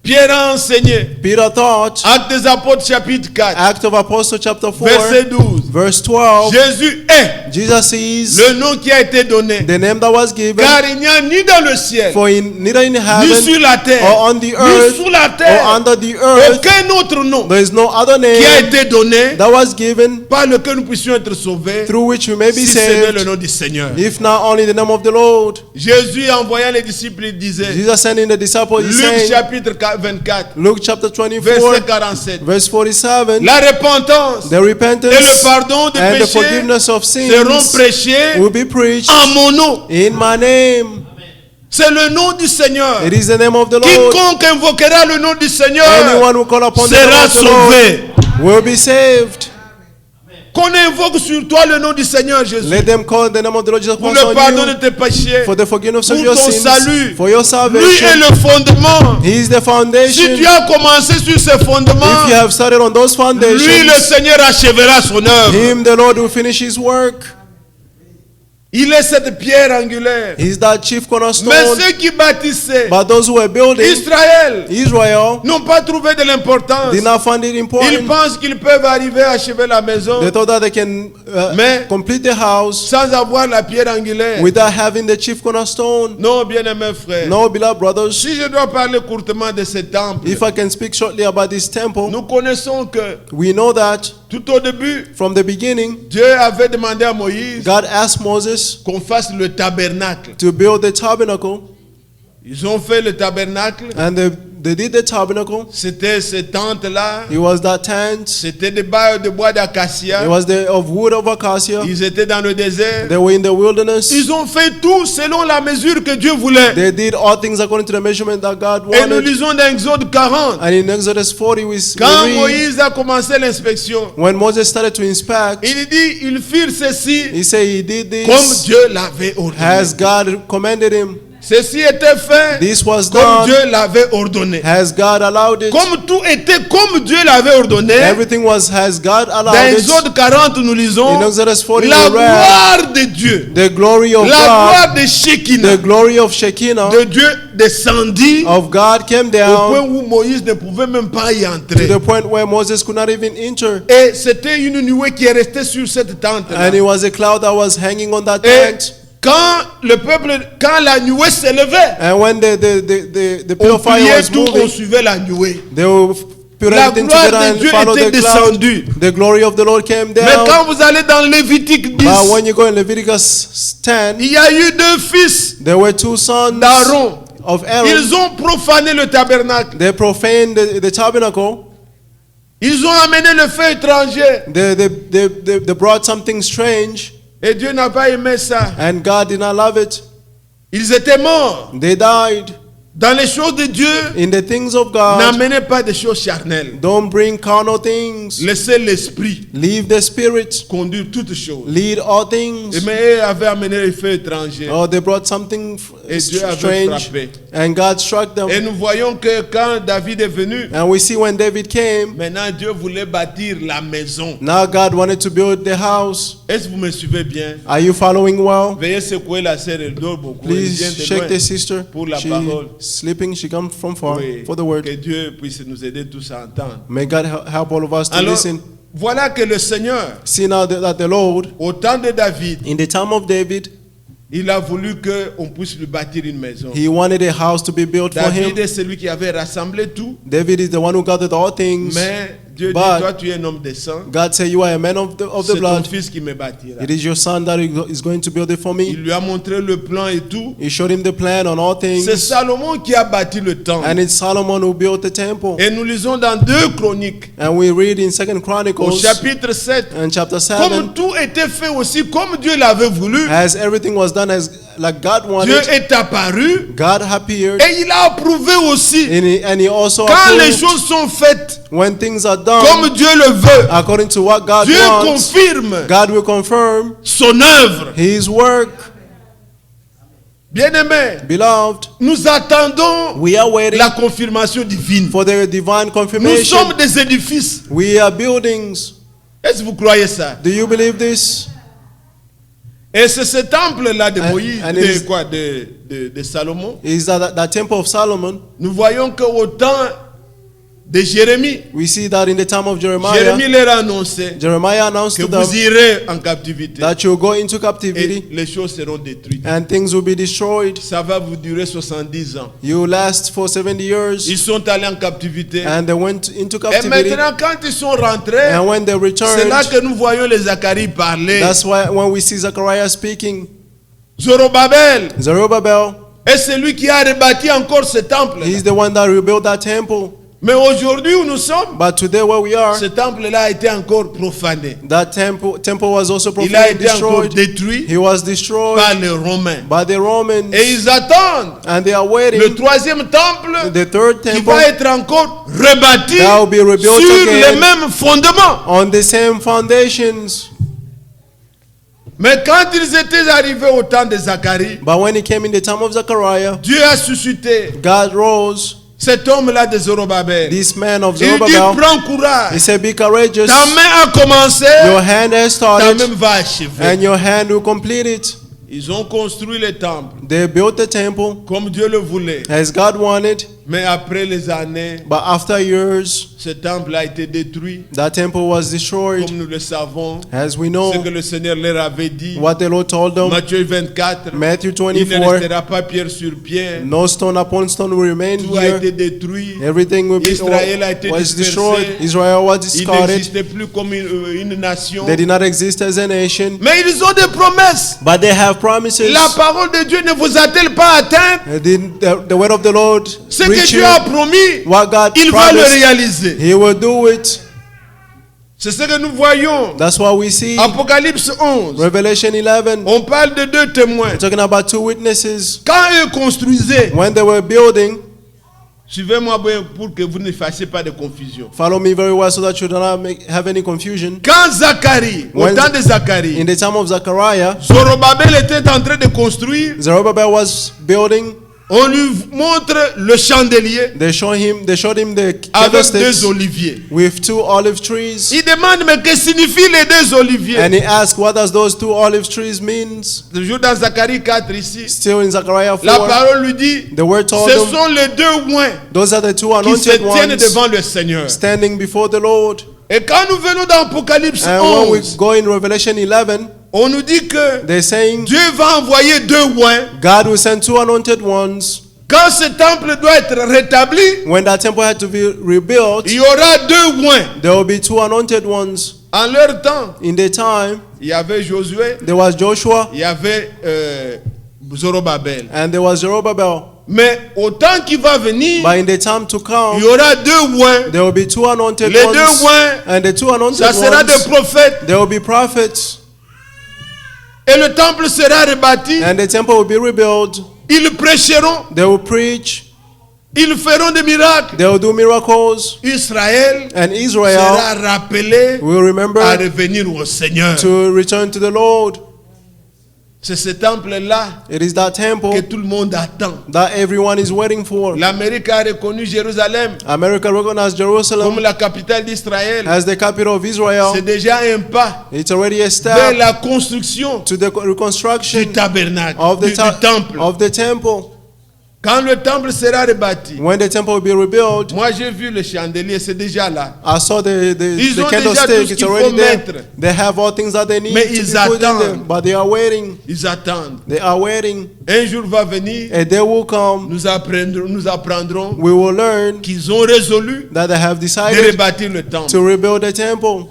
Pierre a enseigné, Peter taught, Actes des Apôtres chapitre 4, Acts of Apostles chapter 4, verset 12. verse 12, Jésus est Jesus is le nom qui a été donné, the name that was given, car il n'y a ni dans le ciel, for neither in ni heaven sur la terre, or on the ni earth sous la or terre, under the earth, aucun autre nom there is no other qui a name été donné that was given par lequel nous puissions être sauvés, through which we may be si ce n'est le saved, nom du Seigneur. if not only the name of the Lord. Jésus, envoyant les disciples, il disait, Jesus sending the disciples, he Luc saying, chapitre 24, Luke chapter 24, verset 47, verse 47, la repentance the et le repentance pardon des and the péchés forgiveness of seront sins prêchés will be preached en mon nom. in my name. C'est le nom du Seigneur. It is the name of the Lord. Quiconque invoquera le nom du Seigneur Anyone who call upon the name sera of the Lord sauvé. will be saved. Qu'on invoque sur toi le nom du Seigneur Jésus. Let them call the name of the Lord Jesus Pour Christ le on pardon de you, tes péchés. for the forgiveness of Pour your ton sins, salut. for your Lui est salvation. le fondement. He is the Si foundation. tu as commencé sur ce fondement, If you have started on those lui, le foundations, Seigneur, achèvera son œuvre. Him, the Lord, will finish His work. Il est cette pierre angulaire. He's that chief Mais cornerstone. ceux qui bâtissaient But those who were building, Israel, n'ont pas trouvé de l'importance. did not find it Ils important. pensent qu'ils peuvent arriver à achever la maison They thought that they can Mais- complete the house sans avoir la pierre angulaire. without having the chief cornerstone. Non, bien-aimés frères. No, beloved brothers, Si je dois parler courtement de ce temple, if I can speak shortly about this temple, nous connaissons que we know that tout au début, from the beginning, Dieu avait demandé à Moïse God asked Moses qu'on fasse le tabernacle. to build the tabernacle, Ils ont fait le tabernacle. and they did the tabernacle. C'était ce tente-là. It was that tent. C'était des barres de bois It d'acacia. was of wood of acacia. Ils étaient dans le désert. They were in the wilderness. Ils ont fait tout selon la mesure que Dieu voulait. They did all things according to the measurement that God Et nous wanted. lisons dans Exode 40. And in Exodus 40, we Quand read, Moïse a commencé l'inspection, when Moses started to inspect, il dit, ils firent ceci he said he did comme this Dieu l'avait ordonné. as God commanded him. Ceci était fait This was comme done Dieu l'avait ordonné. as God allowed it. Comme tout était comme Dieu l'avait ordonné. Everything was as God Dans allowed it. Exode 40, nous lisons In Exodus 40, la we read gloire de Dieu, the glory of la God, gloire de Shekinah, the glory of Shekinah de Dieu descendit of God came au point down où Moïse ne pouvait même pas y to entrer. the point where Moses could not even enter. Et c'était une nuée qui est restée sur cette tente-là. And it was a cloud that was hanging on that Et tent. quand la nuée s'élevait, And when the on pillar of fire priait was tout, on moving, suivait la nuée. they will put La everything gloire together de Dieu and follow était the cloud. descendue. The glory of the Lord came Mais down. quand vous allez dans Lévitique 10, But when you go in Leviticus 10, il y a eu deux fils there were two sons d'Aaron. of Aaron. Ils ont profané le tabernacle. They profaned the tabernacle. Ils ont amené le feu étranger. They brought something strange, Et Dieu n'a pas aimé ça. and God did not love it. Ils étaient morts. They died. Dans les choses de Dieu, In the things of God, n'amenez pas des choses charnelles. don't bring carnal things. Laissez l'esprit Leave the spirit. conduire toutes choses. Lead all Et things. mais eux avaient amené le feu étranger. Oh, they brought something Et Dieu avait strange, frappé. and God struck Et them. nous voyons que quand David est venu, And we see when David came, maintenant Dieu voulait bâtir la maison. now God wanted to build the house. Est-ce que vous me suivez bien? Are you following well? Veuillez secouer la sœur, elle dort beaucoup. Elle vient Please de shake loin. the sister. Pour la She parole. sleeping. She comes from far Oui. for the word. Que Dieu puisse nous aider tous à entendre. May God help all of us to Alors, listen. voilà que le Seigneur, See now that the Lord, au temps de David, in the time of David, il a voulu qu'on puisse lui bâtir une maison. he wanted a house to be built for David him. est celui qui avait rassemblé tout, David is the one who gathered all things. mais Dieu dit, But toi tu es un homme de sang, God said, you are a man of the c'est ton blood. fils qui me bâtira. It is your son that is going to build it for Il me. lui a montré le plan et tout. He showed him the plan on all C'est things. Salomon qui a bâti le temple. And it's Solomon who built the temple. Et nous lisons dans 2 Chroniques, And we read in 2 au Chronicles chapitre 7, and chapter 7, comme tout était fait aussi, comme Dieu l'avait voulu, as everything was done as like God Dieu wanted, est apparu God appeared. et il a approuvé aussi. And he also Quand les approved choses sont faites when things are done comme Dieu le veut, according to what God Dieu wants, confirme God will confirm son œuvre. his work. Bien-aimés, Beloved, nous attendons we are waiting la confirmation divine. for the divine Nous confirmation. sommes des édifices. We are buildings. Est-ce que vous croyez ça? Do you believe this? Et c'est ce temple-là de And- Moïse, and it is- de Salomon. Is that temple of Solomon? Nous voyons qu'au temps de Jérémie, We see that in the time of Jérémie Jeremiah, leur a annoncé Jeremiah announced que to them vous irez en captivité that you'll go into et captivity les choses seront détruites. and things will be destroyed. Ça va vous durer 70 ans. You last for 70 years. Ils sont allés en captivité. And they went into Et captivity. maintenant, quand ils sont rentrés, And when they c'est là returned, que nous voyons les Zacharie parler. that's why when we see Zechariah speaking, Zorobabel Zerubbabel, est celui qui a rebâti encore ce temple. he's the one that rebuilt that temple. Mais aujourd'hui où nous sommes, But today where we are, ce temple-là a été encore profané. that temple was also Il a profaned, été encore destroyed. détruit He was destroyed par les Romains. by the Romans. Et ils attendent And they are le waiting. troisième temple The third qui temple va être encore rebâti that will be rebuilt sur again. les mêmes fondements. On the same foundations. Mais quand ils étaient arrivés au temps de Zacharie, But when it came in the time of Zechariah, Dieu a suscité God rose cet homme-là de Zorobabel. this man of Il dit, Zerubbabel. prends He courage. said, be courageous. Ta main a commencé, Your hand has ta started, main va achever. and your hand will complete it. Ils ont construit le temple They built the temple comme Dieu le voulait. as God wanted, Mais après les années, but after years, ce temple a été détruit. that temple was destroyed. Comme nous le savons, As we ce know, que le Seigneur leur avait dit. what the Lord told them, Matthieu 24, Matthew il ne 24, restera pas pierre sur pierre. no stone upon stone will remain Tout a here. été détruit. Everything will be, Israël a été was dispersé. destroyed. Israel was Il discarded. n'existait plus comme une nation. They did not exist as a nation, Mais ils ont des promesses. but they have promises. La parole de Dieu ne vous a-t-elle pas atteint? The word of the Lord Ce que reach Dieu you. a promis, What God il va le promised, réaliser. He will do it. C'est ce que nous voyons. That's what we see. Apocalypse 11. Revelation 11, On parle de deux témoins. we're talking about two witnesses. Quand eux construisaient, When they were building, suivez-moi bien pour que vous ne fassiez pas de confusion. follow me very well so that you do not have any confusion. Quand Zacharie, au When- temps de Zacharie, In the time of Zechariah, Zorobabel était en train de construire, Zerubbabel was building. on lui montre le chandelier They showed him the avec candlesticks deux oliviers. with two olive trees. Il demande, mais que signifient les deux oliviers? And he asked, what does those two olive trees means? Toujours dans Zacharie 4 ici, Still in Zechariah la 4, parole lui dit, the word told ce them, sont les deux oins those are the two qui se anointed tiennent ones devant le Seigneur. standing before the Lord. Et quand nous venons dans Apocalypse And when we 11, go in Revelation 11, on nous dit que they're saying Dieu va envoyer deux oins. God will send two anointed ones. Quand ce temple doit être rétabli, When that temple had to be rebuilt, il y aura deux oins. there will be two anointed ones. En leur temps, In their time, il y avait Josué, there was Joshua il y avait Zorobabel. and there was Zerubbabel. Mais au temps qui va venir, But in the time to il come, y aura deux oins. there will be two anointed Les ones. deux oins, And the two anointed ça sera des ones, prophètes. there will be prophets. Et le temple sera rebâti. And the temple will be rebuilt. Ils prêcheront. They will preach. Ils feront des miracles. They will do miracles. Israël And Israel sera rappelé will remember à revenir au Seigneur. to return to the Lord. C'est ce temple-là It is that que temple tout le monde attend. that everyone is waiting for. L'Amérique a reconnu Jérusalem America recognized comme Jerusalem la capitale d'Israël. as the capital of Israel. C'est déjà un pas It's already a vers step la construction to the du reconstruction tabernacle, of the, du temple. of the temple. Quand le temple sera rebâti, When the temple will be rebuilt, moi j'ai vu le chandelier, c'est déjà là. I saw Ils the ont déjà tout candlestick. ce It's qu'il faut already there. mettre. They have all things that they need Mais to ils be put in there, attendent. but they are waiting. Ils attendent. They are waiting. Un jour va venir, A day will come. nous apprendrons We will learn qu'ils ont résolu that they have de decided rebâtir le temple. to rebuild the temple,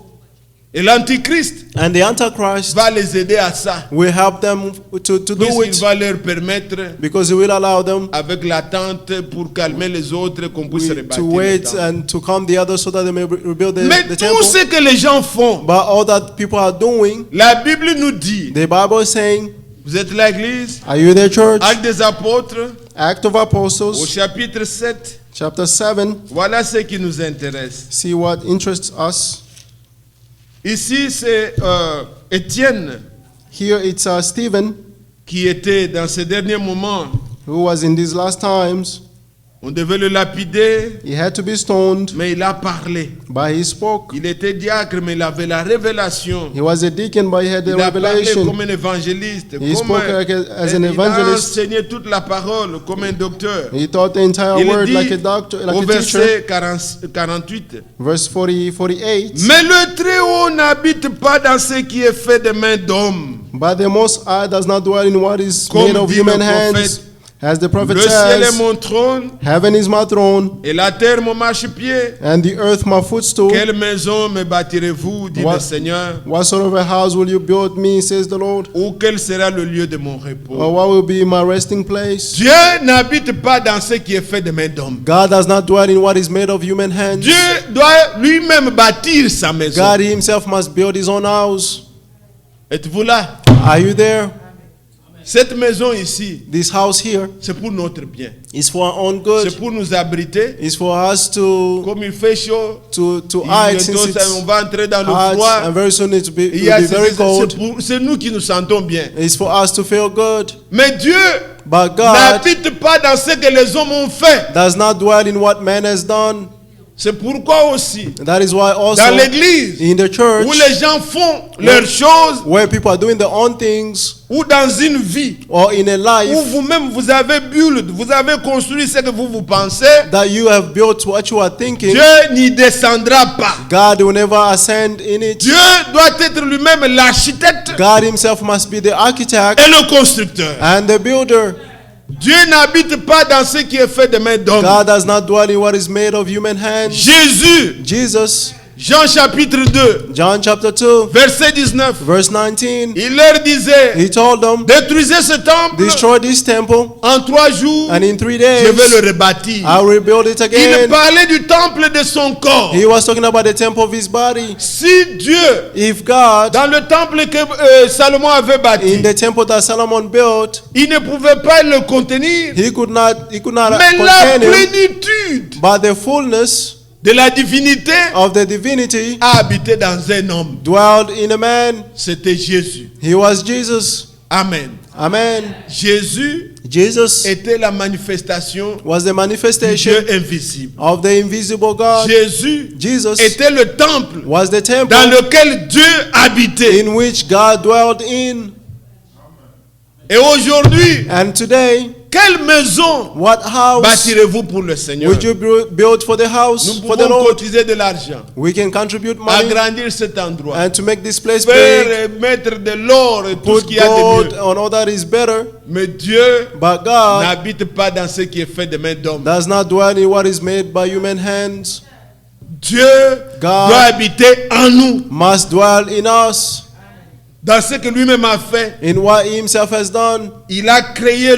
Et l'Antichrist and the Antichrist va les aider à ça. will help them to do Puisqu'il it va leur permettre, because he will allow them avec l'attente pour calmer les autres, qu'on puisse to rebâtir le wait temple. and to calm the others so that they may rebuild Mais the tout temple. ce que les gens font, But all that people are doing, la Bible nous dit, the Bible is saying, vous êtes l'église, are you there, church? Actes des apôtres, Act of au Apostles, chapitre 7, chapter 7. voilà ce qui nous intéresse. See what interests us. Ici, c'est Étienne Here it's Stephen, qui était dans ces derniers moments. who was in these last times. On devait le lapider, He had to be stoned, mais il a parlé. but he spoke. Il était diacre, mais il avait la révélation. He was a deacon, but he had the Il a parlé revelation. comme un évangéliste, He comme spoke as an il a evangelist. enseigné toute la parole comme un docteur. He taught the entire Il word dit like a doctor, au like a teacher. verset 48, Verse 48. mais le Très-Haut n'habite pas dans ce qui est fait de mains d'hommes, But the Most High does not dwell in what is Comme made of dit le human hands, prophète As the prophet Le ciel est says, mon trône heaven is my throne, et la terre mon marchepied. and the earth my footstool. Quelle maison me bâtirez-vous, dit What- le Seigneur, What sort of a house will you build me, says the Lord? ou quel sera le lieu de mon Or repos? what will be my resting place? Dieu n'habite pas dans ce qui est fait de main d'homme. God does not dwell in what is made of human hands. Dieu doit lui-même bâtir sa maison. God himself must build his own house. Êtes-vous là? Are you there? Cette maison ici, This house here c'est pour notre bien. is for our own C'est good. pour nous abriter. It's for us to Comme il fait chaud, hide, bientôt, since it's on va entrer dans le hot, froid. and very soon it will Il y a- be very cold. C'est nous qui nous sentons bien. It's for us to feel good. Mais Dieu But God n'habite pas dans ce que les hommes ont fait. does not dwell in what man has done. C'est pourquoi aussi, That is why also dans l'église, in the church, où les gens font leurs choses, where people are doing their own things, ou dans une vie, or in a où life vous-même vous avez build, vous avez construit ce que vous pensez, that you have built what you are thinking, Dieu n'y descendra pas. God will never ascend in it. Dieu doit être lui-même l'architecte God himself must be the architect et le constructeur. and the builder. Dieu n'habite pas dans ce qui est fait de main d'homme. God does not dwell in what is made of human hands. Jésus, Jesus, Jean chapitre 2, John chapter 2, verset 19, verse 19, il leur disait, he told them, détruisez ce temple, destroy this temple, en 3 jours, and in 3 je days, vais le rebâtir. I'll rebuild it Il again. parlait du temple de son corps. He was talking about the temple of his body. Si Dieu, If God, dans le temple que Salomon avait bâti, in the temple that Solomon built, il ne pouvait pas le contenir, he could not mais la contain him, plénitude but the fullness de la divinité of the divinity a habité dans un homme. dwelled in a man. C'était Jésus. He was Jesus. Amen. Amen. Jésus Jesus était la manifestation was the du manifestation Dieu invisible. of the invisible God. Jésus Jesus était le temple was the temple dans lequel Dieu habitait. in which God dwelled in. Et aujourd'hui, And today, quelle maison what house bâtirez-vous pour le Seigneur? would you build for the house, Nous for the pouvons Lord? cotiser de l'argent, We can contribute money agrandir cet endroit, and to make this place faire big, et mettre de l'or et tout ce put qu'il y a de gold mieux. on all that is better. Mais Dieu But God n'habite pas dans ce qui est fait de main d'homme. does not dwell in what is made by human hands. Dieu God doit habiter en nous, Must dwell in us, dans ce que lui-même a fait. in what he himself has done. Il a créé,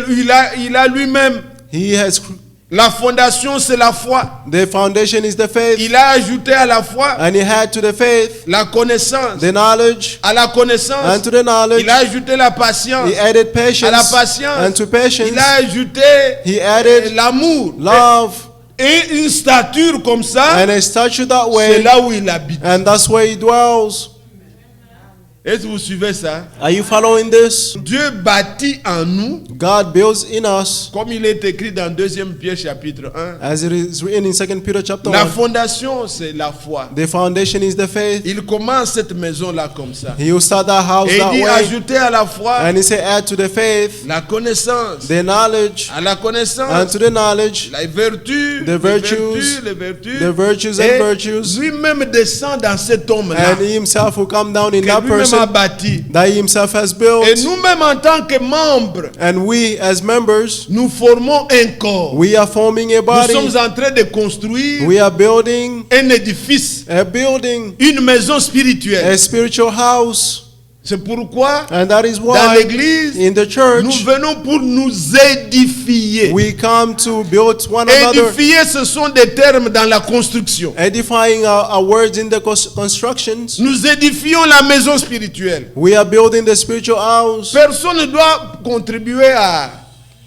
il a lui-même. He has, La fondation, c'est la foi. the foundation is the faith, Il a ajouté à la foi and he had to the faith, la connaissance. the knowledge, À la connaissance, and to the knowledge, il a ajouté la patience. he added À la patience, patience, and to patience, il a ajouté he added l'amour. love, Et une stature comme ça, and a statue that c'est way, là où il habite. and that's where he dwells. Est-ce que vous suivez ça? Are you following this? Dieu bâtit en nous, God builds in us, comme il est écrit dans 2 Pierre chapitre 1. as it is written in 2 Peter chapter La 1. fondation, c'est la foi. The foundation is the faith. Il commence cette maison-là comme ça. He will start that house Et il that dit way, ajouter à la foi and he said, add to the faith, la connaissance. the knowledge, À la and connaissance, to the knowledge, la vertu, the virtues, les vertus, the virtues et and virtues, lui-même descend dans cet homme-là and he himself will come down in que that lui-même a person bâti. that he himself has Et built. nous-mêmes en tant que membres, And we as members, nous formons un corps. we are forming a Nous body. sommes en train de construire We are building un édifice, a building, une maison spirituelle. a spiritual house. C'est pourquoi, And that is dans why l'église, in the nous church, venons pour nous édifier. we come to build one another. Édifier, ce sont des termes dans la construction. Edifying our words in the constructions. Nous édifions la maison spirituelle. We are building the spiritual house. Personne ne doit contribuer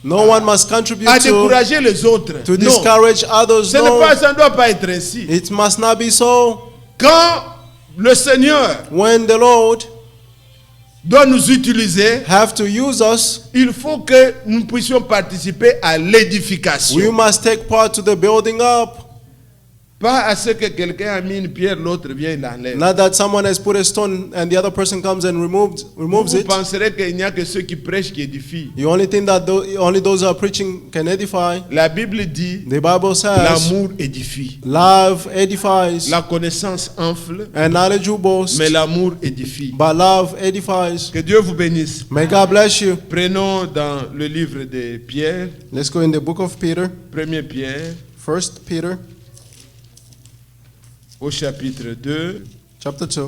No one must contribute à to décourager les autres. to Non, discourage others. ça No, ne doit pas être ainsi. it must not be so. Quand le Seigneur When the Lord doit nous utiliser, have to use us, il faut que nous puissions participer à we l'édification. must take part to the building up. Pas à ce que quelqu'un a mis une pierre, l'autre vient et l'enlève. Not that someone has put a stone and the other person comes and removes Vous it. penserez qu'il n'y a que ceux qui prêchent qui édifient. You only think that only those who are preaching can edify. La Bible dit The Bible says l'amour édifie. love edifies La connaissance enfle, and knowledge you boast, mais l'amour édifie. but love edifies. Que Dieu vous bénisse. May God bless you. Prenons dans le livre de Pierre, Let's go in the book of Peter, 1 Pierre, 1 Peter au chapitre 2. chapter 2.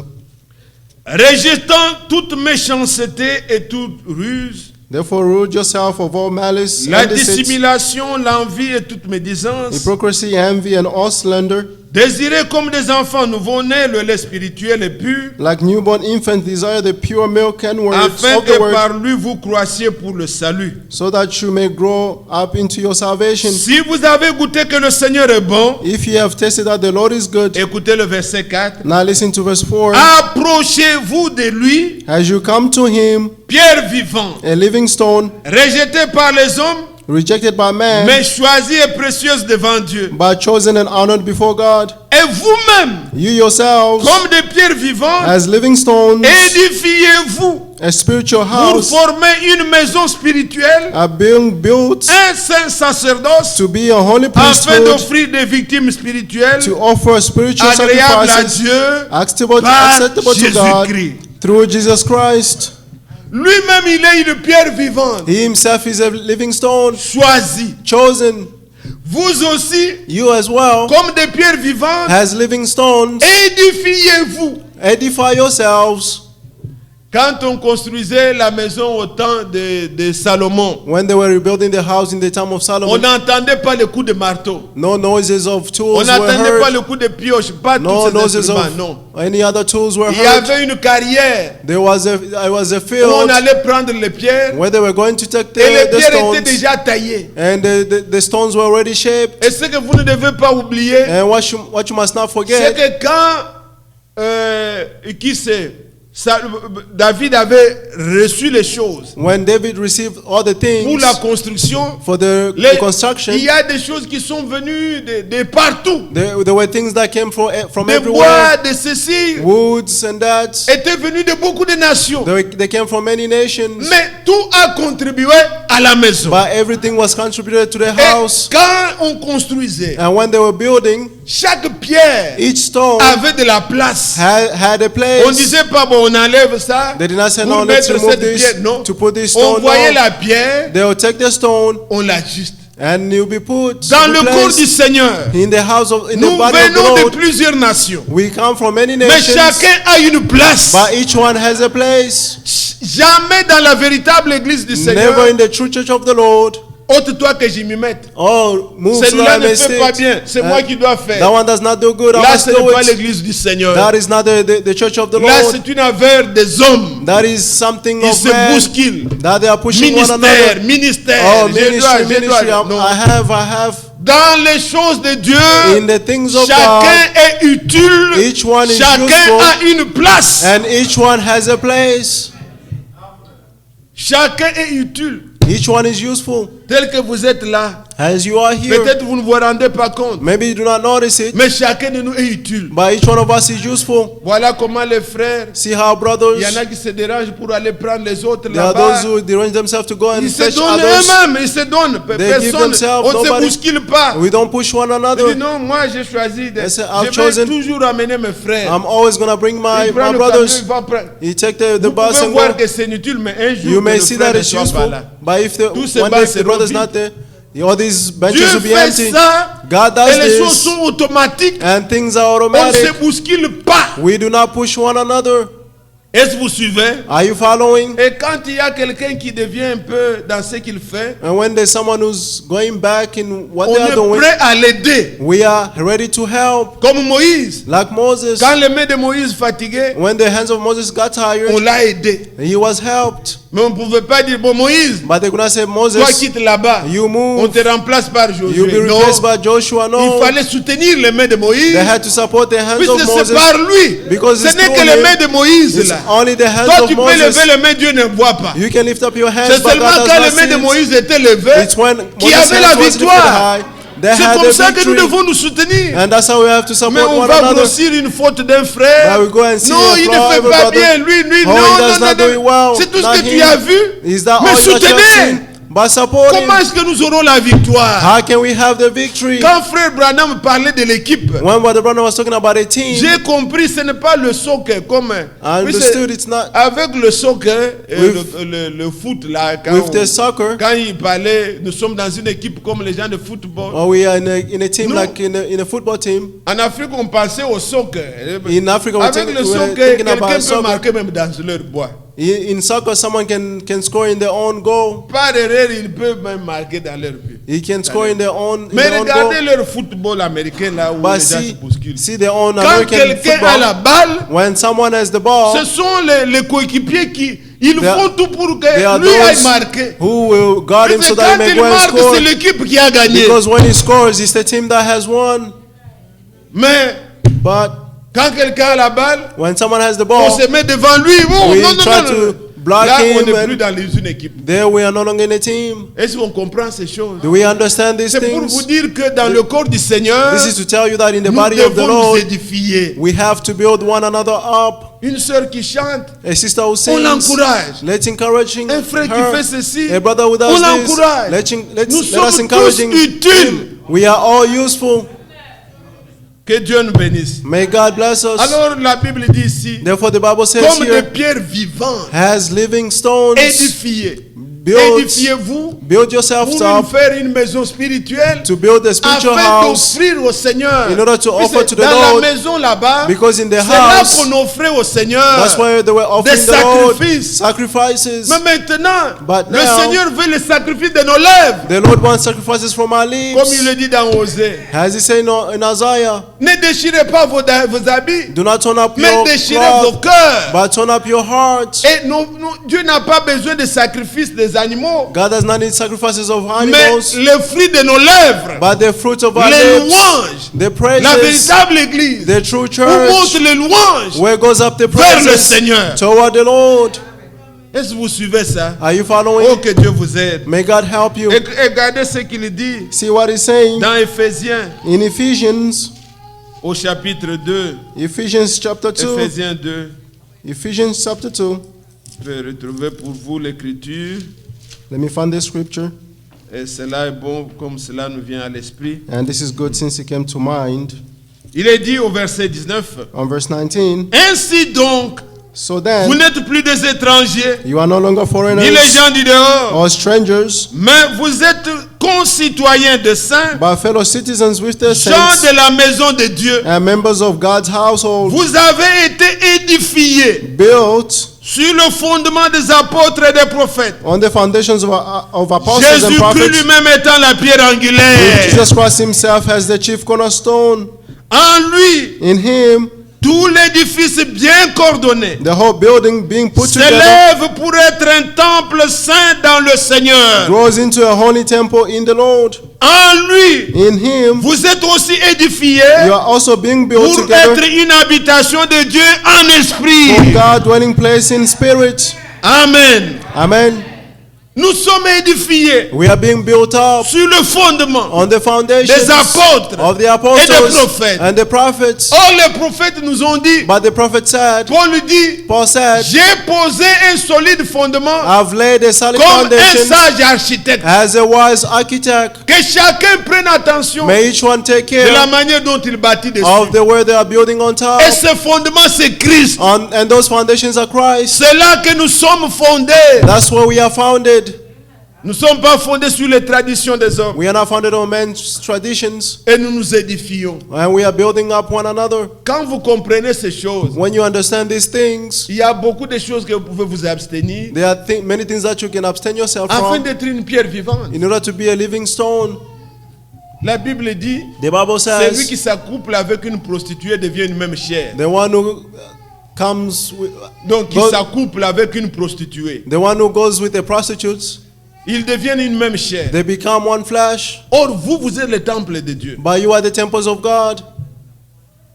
Rejetant toute méchanceté et toute ruse, Therefore rid yourself of all malice, la and deceit, dissimulation, l'envie et toute médisance. hypocrisy, envy, and all slander. Désirez comme des enfants nouveau-nés le lait spirituel et pur, Like newborn infants, desire the pure milk and words afin of the que word, par lui vous croissiez pour le salut. so that you may grow up into your salvation. Si vous avez goûté que le Seigneur est bon, If you have tasted that the Lord is good, écoutez le verset 4. now listen to verse 4. Approchez-vous de lui, As you come to him, pierre vivante, a living stone, rejeté par les hommes, rejected by man, mais choisie et précieuse devant Dieu. but chosen and honored before God. Et vous-même, You yourselves, comme des pierres vivantes, as living stones, édifiez-vous a spiritual pour house, former une maison spirituelle, are being built un saint sacerdoce, to be a holy afin priesthood, d'offrir des victimes spirituelles to offer spiritual agréables à sacrifices, Dieu acceptable par to God, Jésus-Christ. through Jesus Christ. Lui-même, il est une pierre vivante, He himself is a living stone, choisie. chosen. Vous aussi, You as well, comme des pierres vivantes, as living stones, édifiez-vous. edify yourselves. Quand on construisait la maison au temps de Salomon, When they were rebuilding the house in the time of on Solomon, n'entendait pas le coup de marteau. no noises of On tools were n'entendait pas heard. le coup de pioche, pas No tous ces noises instruments, of non. any other tools were Il y heard. avait une carrière There was a où on field allait prendre les pierres where they were going to take et les the pierres étaient stones, déjà taillées. and the stones were already shaped. Et ce que vous ne devez pas oublier, And what you must not c'est forget, que quand David avait reçu les choses when David received all the pour things la construction, for the construction, il y a des choses qui sont venues de partout. there were things that came from Des everywhere. bois, de ceci, Woods and that. étaient venus de beaucoup de nations. They came from many nations. Mais tout a contribué à la maison. But everything was contributed to the Et house. quand on construisait, And when they were building, chaque pierre each stone avait de la place. had a On place. disait pas, bon, on enlève ça They did not say, pour no, let's mettre remove cette this, pierre. Non. to put this On stone. voyait No. la pierre, They will take the stone on l'ajuste. and you'll be put Dans in le place corps du Seigneur, in the house of, in nous the body of the venons de Lord. plusieurs nations. We come from many Mais nations, chacun a une place. but each one has a place. Jamais dans la véritable église du Seigneur, Never in the true church of the Lord. ôte-toi que j'y m'y mette. Oh, move so Celui-là I ne may fait pas sit. bien. C'est moi qui dois faire. That one does not do good. I Là, must ce n'est do pas it. l'église du Seigneur. That is not the church of the Là, Lord. c'est une affaire des hommes. That is something Ils of se man. bousculent. That they are pushing one Ministère, another. ministère. Oh, Je ministry, dois. ministry. Non. I have. Dans les choses de Dieu, In the things of chacun God, est utile. each one is Chacun useful. a une place. And each one has a place. Chacun est utile. Each one is useful. Tel que vous êtes là, As you are here, peut-être vous ne vous rendez pas compte, maybe you do not notice it, mais chacun de nous est utile. but each one of us is useful. Voilà comment les frères, See how il brothers, y en a qui se dérangent pour aller prendre les autres there are là-bas. those who derange themselves to go and Ils se fetch donnent others. eux-mêmes, ils se donnent. They give Personne, themselves, on ne se nobody- bouscule pas. We don't push one Il another. dit non, moi j'ai choisi. I say, I've Je vais chosen- toujours amener mes frères. I'm always going to bring my Il prend le brothers. camion, il va prendre. You take the Vous bus pouvez and voir go. que c'est inutile, mais un jour, You que may le see frère that ne it's soit pas useful, là. but if Tous ces one bancs day if the brother's seront not there, all these benches Dieu will be fait empty. ça God et does les choses this, sont automatiques. and things are On ne se automatic. bouscule pas. We do not push one another. Est-ce que vous suivez? Are you following? Et quand il y a quelqu'un qui devient un peu dans ce qu'il fait, And when there's someone who's going back in what on they are est doing, prêt à l'aider. we are ready to help. Comme Moïse. Like Moses, Quand les mains de Moïse fatiguées, when the hands of Moses got on tired, l'a aidé. he was helped. Mais on ne pouvait pas dire, bon Moïse, But they could not say, toi Moses, quitte là-bas. you On move, te remplace par you'll be Josué. Non. replaced by Joshua. Il No, fallait soutenir les mains de Moïse. they had to support the hands Puisque of c'est Moses. par lui. Because Ce it's n'est through que les him. mains de Moïse It's là. only the hands Toi of tu peux Moses. lever les mains, Dieu ne voit pas. You can lift up your hands, C'est but seulement God quand les does mains de not see. Moïse étaient levées It's when qu'il y Moses' avait la hands was lifted victoire. high They C'est had comme the ça que nous victory. devons nous soutenir. And that's how we have to Mais support on one va another. grossir une faute d'un frère. But we go and see Non, a il ne flaw fait of a pas brother. bien. Lui, Oh, he non, does not do it well. C'est tout ce Not que tu him. as vu. Is that Mais all that you have soutenez. seen? By supporting. Comment est-ce que nous aurons la victoire? How can we have the victory? Quand frère Branham parlait de l'équipe, When Brother Branham was talking about a team, j'ai compris, ce n'est pas le soccer comme. I Oui, c'est- understood it's not avec le soccer, With- le foot là, quand, with the soccer. quand il parlait, nous sommes dans une équipe comme les gens de football. Or we are in a team No. like in a football team. En Afrique, on pensait au soccer. In Africa, we're Avec le we're soccer, thinking quelqu'un about peut soccer. marquer même dans leur bois. In soccer, someone can score in their own goal. Par erreur, ils peuvent même marquer dans leur but. He can score in their own Mais goal. regardez leur football américain là où But les gens se see bousculent. their own Quand American quelqu'un a la football. balle, When someone has the ball, ce sont les coéquipiers qui ils They are- font tout pour they are que lui aille those marquer. who will guard him Mais so that quand he may il go and marque, score. c'est l'équipe qui a gagné. Because when he scores, it's the team that has won. Mais But quand quelqu'un a la balle, when someone has the on ball, se met devant lui. Oh, we non, non, try non, to non. block Là, on him n'est and- plus dans une équipe. there we are no longer in a team. Est-ce qu'on comprend ces choses? Do we understand these C'est pour vous things? dire que dans le corps du Seigneur, This is to tell you that in the nous body of the devons nous Lord, édifier. we have to build one another up. Une sœur qui chante, A sister who on sings, l'encourage. let's encourage Un frère qui her. fait ceci, A brother who does on this, l'encourage. let's Nous let us sommes encourage tous him. utiles. We are all useful. Que Dieu nous bénisse. May God bless us. Alors la Bible dit ici, Therefore, the Bible says comme des here, pierres vivantes, as living stones, édifiez. build, Édifiez-vous build yourselves pour nous up faire une maison spirituelle to build a spiritual afin house, d'offrir au Seigneur. in order to Puis offer c'est to the dans Lord, la maison là-bas, because in the c'est là house, qu'on offrait au Seigneur that's why they were offering des the Lord sacrifices. sacrifices. Mais maintenant, But le now, Seigneur veut les sacrifices de nos lèvres. The Lord wants sacrifices from our Comme il lips. le dit dans Osée. As he said in Isaiah, Ne déchirez pas vos habits, do not turn up mais your déchirez vos cloth, cœurs. but turn up your heart. Et Dieu n'a pas besoin de sacrifices des animaux, God does not need sacrifices of mais animals, le fruit de nos lèvres, but the fruit of our les lips, louanges, the la praises, véritable église, the true où church, montent les louanges where goes up the vers le praises Seigneur. toward the Lord. Est-ce que vous suivez ça? Are you following? Oh, que Dieu vous aide. May God help you. Et regardez ce qu'il dit See what he's saying dans Éphésiens, in Ephesians, au chapitre 2. Ephesians chapter 2. Éphésiens 2. Ephesians chapter 2. Je vais retrouver pour vous l'écriture. Let me find the scripture. Et cela est bon comme cela nous vient à l'esprit. And this is good since it came to mind. Il est dit au verset 19. On verse 19. Ainsi donc, So vous then, n'êtes plus des étrangers, you are no longer ni les foreigners gens du dehors, or strangers, mais vous êtes concitoyens de saints, but fellow citizens with the gens saints de la maison de Dieu. and members of God's household, Vous avez été édifiés built sur le fondement des apôtres et des prophètes. on the foundations of apostles and Jésus-Christ prophets, lui-même étant la pierre with angulaire. Jesus Christ himself as the chief cornerstone. En lui, In him, tout l'édifice bien coordonné the whole building being put together s'élève pour être un temple saint dans le Seigneur. grows into a holy temple in the Lord. En lui, In him, vous êtes aussi édifiés you are also being built pour together être une habitation de Dieu en for esprit. God dwelling place in spirit. Amen. Amen. Nous sommes édifiés We are being built up sur le fondement. on the foundations Des apôtres of the et des apostles prophètes. and the prophets. Or, les prophètes nous ont dit, But the prophet said, Paul dit, Paul said, j'ai posé un solide fondement I've laid a solid comme un foundation sage architecte. as a wise architect. Que chacun prenne attention May each one take de la care manière dont il bâtit dessus. of the way they are building on top. Et ce fondement, c'est Christ. And those foundations are Christ. C'est là que nous sommes fondés. That's where we are founded. Nous ne sommes pas fondés sur les traditions des hommes. We are not founded on men's traditions. Et nous nous édifions. And we are building up one another. Quand vous comprenez ces choses, When you understand these things, il y a beaucoup de choses que vous pouvez vous abstenir there are many things that you can abstain yourself afin from d'être une pierre vivante. in order to be a living stone. La Bible dit, The Bible celui qui says, s'accouple avec une prostituée devient une même chair. the one who comes with, Donc, qui God- s'accouple avec une prostituée, the one who goes with the prostitutes, ils deviennent une même chair. they become one flesh. Or, vous êtes le temple de Dieu. But you are the temples of God.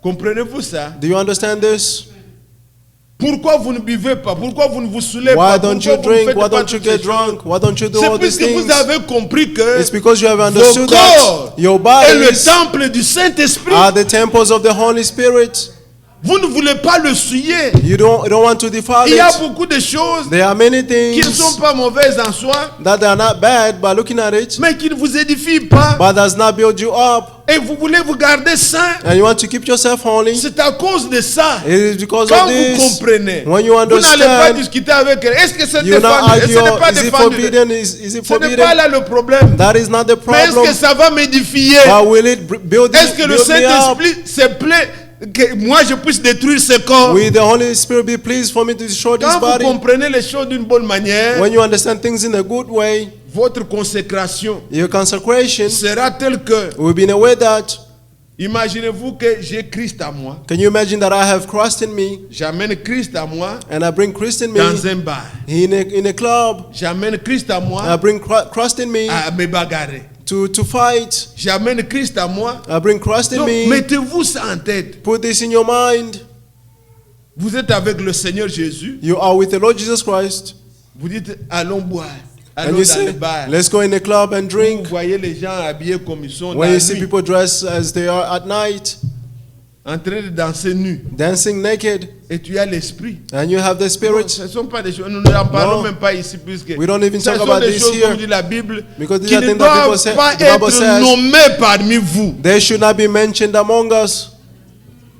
Comprenez-vous ça? Do you understand this? Pourquoi vous ne buvez pas? Pourquoi vous ne vous saoulez Why pas? don't Pourquoi you vous ne drink? faites Why pas don't you toutes ces get drunk? choses? Why don't you do C'est all these puisque vous things? avez compris que It's because you have vos understood that corps your est le bodies temple du Saint-Esprit. are the temples of the Holy Spirit. Vous ne voulez pas le souiller. You don't want to defile Il y a it. beaucoup de choses There are many qui ne things sont pas mauvaises en soi, that are not bad by looking at it, mais qui ne vous édifient pas. but does not build you up. Et vous voulez vous garder sain. And you want to keep yourself holy. C'est à cause de ça. It is because Quand of vous this. comprenez, When you vous n'allez pas understand, discuter avec elle. Est-ce que c'est you not défendu? Est-ce que ce n'est argue. pas Is it défendu? forbidden? Is it Ce n'est forbidden? pas là le problème. That is not the Mais est-ce que problem. ça va m'édifier? But will it build Est-ce que le me up? Saint-Esprit se plaît que moi je puisse détruire ce corps? Will the Holy Spirit be pleased for me to destroy this Quand vous body? comprenez les choses d'une bonne manière, When you understand things in a good way, votre consécration your consecration sera telle que, will be in a way that, imaginez-vous que j'ai Christ à moi, can you imagine that I have Christ in me j'amène Christ à moi and I bring Christ in me dans un bar, in a club, j'amène Christ à I moi bring Christ in me à me bagarrer, to fight, j'amène Christ à moi. I bring Christ in Donc me. mettez-vous ça en tête. Put this in your mind. Vous êtes avec le Seigneur Jésus, You are with the Lord Jesus Christ, vous dites allons boire, and allons you dans le say, bar. let's go in a club and Vous drink. voyez les gens habillés comme ils sont When la you see nuit, people dressed as they are at night, en train de danser nus, dancing naked, et tu as l'esprit. and you have the Non, Spirit, ce ne sont pas des choses, nous n'en parlons No. même pas ici, puisque We don't even ce talk sont about des this choses, here. comme dit la Bible, Because these qui are ne things that people doivent say, pas the Bible être says, nommés parmi vous. they should not be mentioned among us.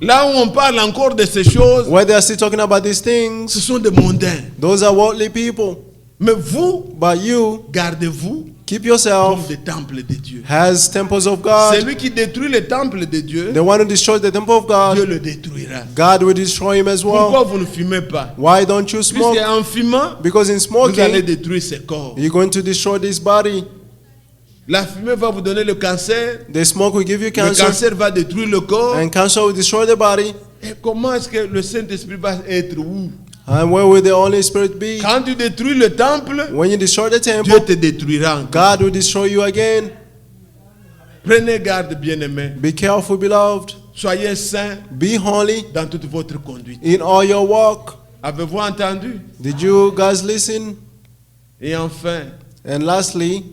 Là où on parle encore de ces choses, Where they are still talking about these ce things, sont des mondains. those are worldly people. Mais vous, But you, gardez-vous keep comme yourself des temples de Dieu. as temples of God. Celui qui détruit les temples de Dieu, The one who destroys the temple of Dieu God, le détruira. God will destroy him as Pourquoi well. vous ne fumez pas? Why don't you smoke? Puisque en fumant, Because in vous allez smoking, détruire ce corps. you're going to destroy this body. La fumée va vous donner le cancer. The smoke will give you Le cancer, cancer va détruire le corps. and cancer will destroy the body. Et comment est-ce que le Saint-Esprit va être où? And where will the Holy Spirit be? Quand tu détruis le temple, When you destroy the Dieu temple, te détruira encore. God will destroy you again. Prenez garde, bien-aimés. Be careful, beloved. Soyez saints Be holy dans toute votre conduite. in all your walk. Avez-vous entendu? Did you guys listen? Et enfin, And lastly,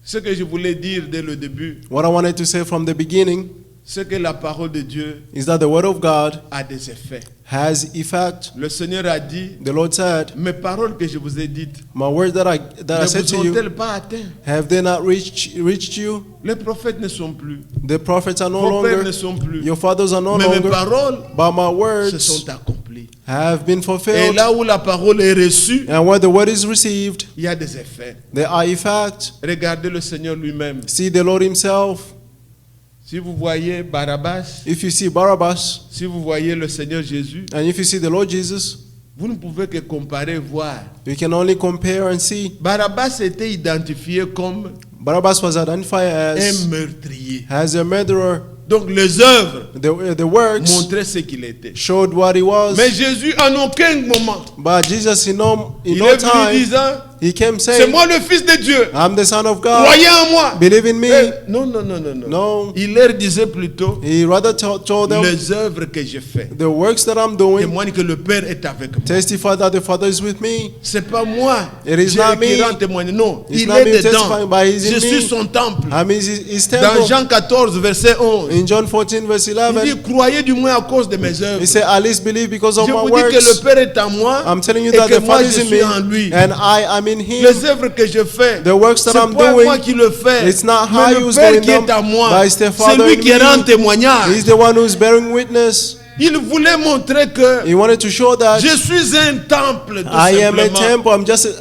ce que je voulais dire dès le début, what I wanted to say from the beginning c'est que la parole de Dieu is that the word of God a des effets. has effect. Le Seigneur a dit, The Lord said, mes paroles que je vous ai dites, my words that I ne said vous to you, ont-elles pas atteints? have they not reached you? Les prophètes ne sont plus. The prophets are no Vos pères ne longer, sont plus. your fathers are no Mais mes longer, paroles but my se words sont accomplies. have been Et fulfilled. là où la parole est reçue, And where the word is received, il y a des effets. there are effect. Regardez le Seigneur lui-même. See the Lord himself. Si vous voyez Barabbas, If you see Barabbas, si vous voyez le Seigneur Jésus, and if you see the Lord Jesus, vous ne pouvez que comparer, voir. you can only compare and see. Barabbas était identifié comme Barabbas was identified un as meurtrier. a murderer. Donc les œuvres The works montraient ce qu'il était. showed what he was. Mais Jésus, en aucun moment, But Jesus, in no il est venu time, disant, he came c'est saying, moi le Fils de Dieu. I'm the Son of God. Croyez en moi. Believe in me. Non, non, non, non, non. No. Il leur disait plutôt, He rather told them, les œuvres que je fais the works that I'm doing témoignent que le Père est avec moi. testify that the Father is with me. C'est pas moi It is J'ai not qui me. rend témoignage. Non, It's il not est me dedans. testifying, but he's in Je me. suis son temple. I mean, his Dans temple. Jean 14, verset 11, In John 14, verse il 11, dit, croyez du moins à cause de mes œuvres. he said, at least believe because of Je my vous dis que le works. Père est en moi I'm telling you et that que the moi Father je is in suis me, en lui. and I am in him. Les œuvres que je fais, The works that c'est I'm pas doing, moi qui le fais, it's not mais how le you Père doing qui est them, en moi. but it's the C'est Father lui in qui rend me. témoignage. He's the one who's bearing witness. Il voulait montrer que He wanted to show that je suis un temple, tout I am a simplement. temple.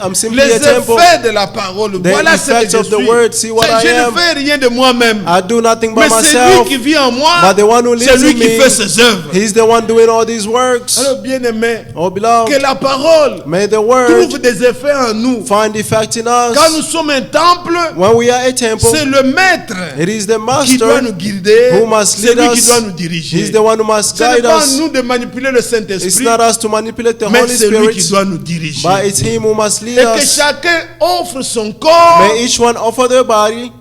I'm simply Les a temple. effets de la parole, The voilà ce que effects je of the suis. word, see what Je I ne am. fais rien de moi-même. I do nothing by Mais c'est lui myself, qui vit en moi, but the one who c'est lives lui in qui fait me, ses œuvres. he's the one doing all these works. Alors bien aimé, Oh que beloved, la parole may the word trouve des effets en nous. find effect in Quand nous us. sommes un temple, When we are a temple, c'est le maître it is the qui doit nous master guider, who must c'est lead lui qui us. doit nous diriger. He's the one who must Ce n'est guide pas à us. nous de manipuler le It's Saint-Esprit, not us to manipulate the mais Holy c'est lui qui Spirit, doit nous diriger. but it's him who must lead Et que us. chacun offre son corps May each one offer their body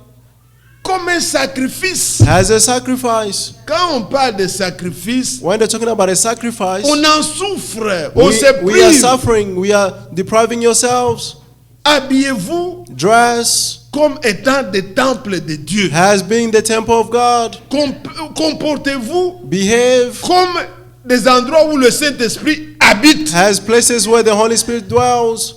comme un sacrifice. as a sacrifice. Quand on parle de sacrifice, When they're talking about a sacrifice, on en souffre, on se we are prive. suffering, we are depriving yourselves. Habillez-vous Dress comme étant des temples de Dieu. as being the temple of God. Comportez-vous Behave comme des endroits où le Saint-Esprit habite. as places where the Holy Spirit dwells.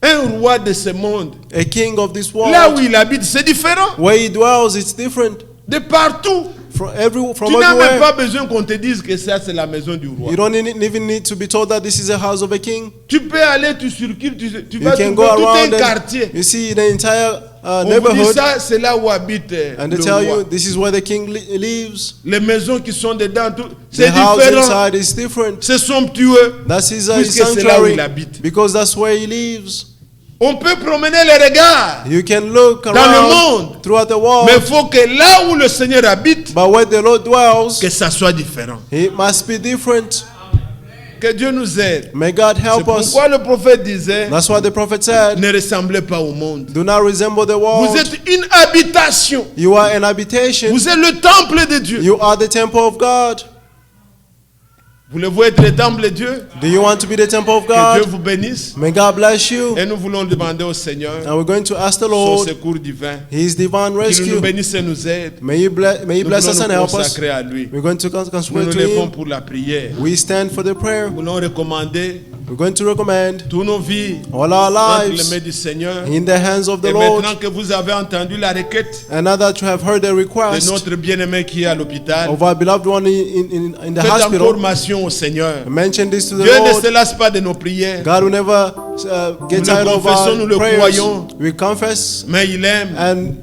Un roi de ce monde, A king of this là où world. il habite, c'est différent. Where he dwells, it's different. De partout. From Tu n'as même everywhere. pas besoin qu'on te dise que ça, c'est la maison du roi. You don't even need to be told that this is a house of a king. Tu peux aller, tu circules, tu You vas can trouver go tout un around quartier. and you see the entire On vous dit neighborhood, ça, c'est là où habite and they le tell roi. you this is where the king lives. Les maisons qui sont dedans, The c'est house différent. inside is different. C'est somptueux. That's his Puisque c'est là où sanctuary il habite. because that's where he lives. On peut promener les regards, You can look Dans le around monde. throughout the world, mais il faut que là où le Seigneur habite, but where the Lord dwells, que ça soit différent. it must be different. Que Dieu nous aide. May God C'est help us. pourquoi le prophète disait, That's what the prophet said. ne ressemblez pas au monde. Do not resemble the Vous world. êtes une habitation. You are an habitation. Vous êtes le temple de Dieu. You are the temple of God. Voulez-vous être le temple de Dieu? Do you want to be the temple of Que Dieu God? vous bénisse. May God bless you. Et nous voulons demander au Seigneur And we're going to ask the son Lord secours divin. His divine Qu'il nous rescue. bénisse et nous aide. May He Nous bless us voulons and nous help us. consacrer à lui. We're going to Nous consecrate nous to levons Him. pour la prière. We stand for the prayer. Nous voulons recommander We're going to recommend tous nos vies all our entre les lives mains du Seigneur. in the hands of the Et Lord. maintenant que vous avez entendu la requête And now that you have heard the de request notre bien-aimé qui est à l'hôpital, of our beloved one in the faites encore hospital, mention au Seigneur. mention this to the Dieu ne Lord. se lasse pas de nos prières, God will never get Nous le tired of confessons, nous our le prayers. croyons. We confess mais il aime and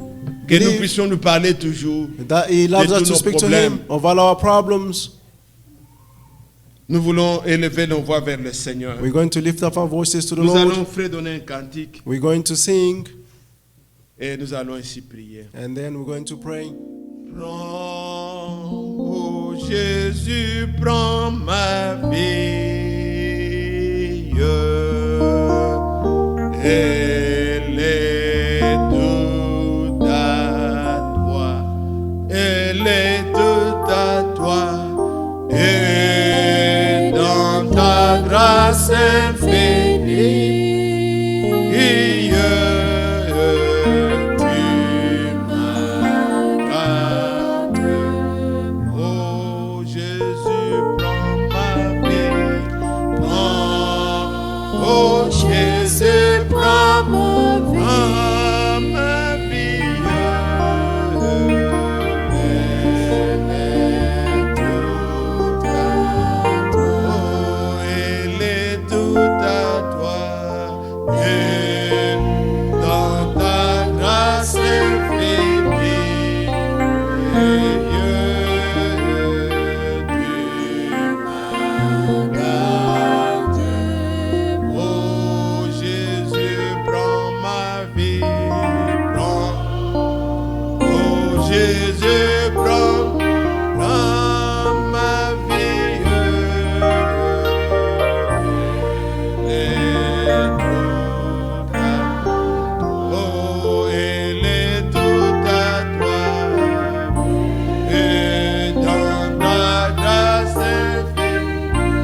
que nous believe puissions nous parler toujours. that He loves de us tous to nos speak to problèmes. Him of all our problems. Nous voulons élever nos voix vers le Seigneur. We're going to lift up our voices to the Nous Lord. allons fredonner un cantique We're going to sing et nous allons ainsi prier. and then we're going to pray. Prends, oh Jésus, prends ma vie. Elle est toute à toi. Elle est toute à toi. Et dans ta grâce infinie, tu m'accordes. Oh Jésus, prends ma vie. Prends, oh Jésus, prends ma vie. Elle est toute à toi. Et dans ta grâce infinie, tu m'accordes. Oh Jésus, prends ma vie. Prends, oh Jésus, prends ma vie. Elle est toute à toi. Et dans ta grâce infinie,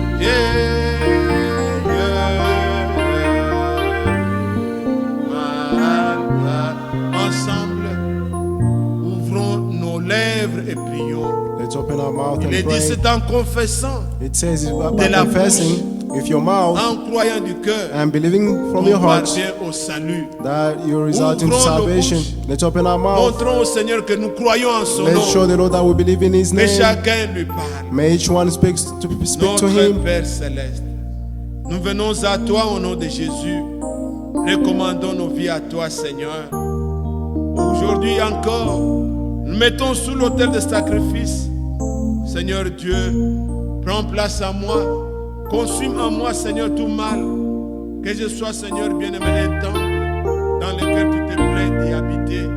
ensemble, ouvrons nos lèvres et prions. Let's open our mouth Il est and dit, pray. c'est en confessant, It says de by la confessing with your mouth en croyant du cœur, and believing from qu'on your heart parvient au salut. that you result in Ouvrons nos salvation. bouches. Let's open our mouth. Montrons au Seigneur que nous croyons en son Let's show nom. the Lord that we believe in His Que name. chacun lui parle. May each one speak to Notre Him. Père céleste, nous venons à toi au nom de Jésus. Recommandons nos vies à toi, Seigneur. Aujourd'hui encore, nous mettons sous l'autel de sacrifice. Seigneur Dieu, prends place à moi. Consume en moi, Seigneur, tout mal. Que je sois, Seigneur, bien-aimé, un temple dans lequel tu te plais d'y habiter.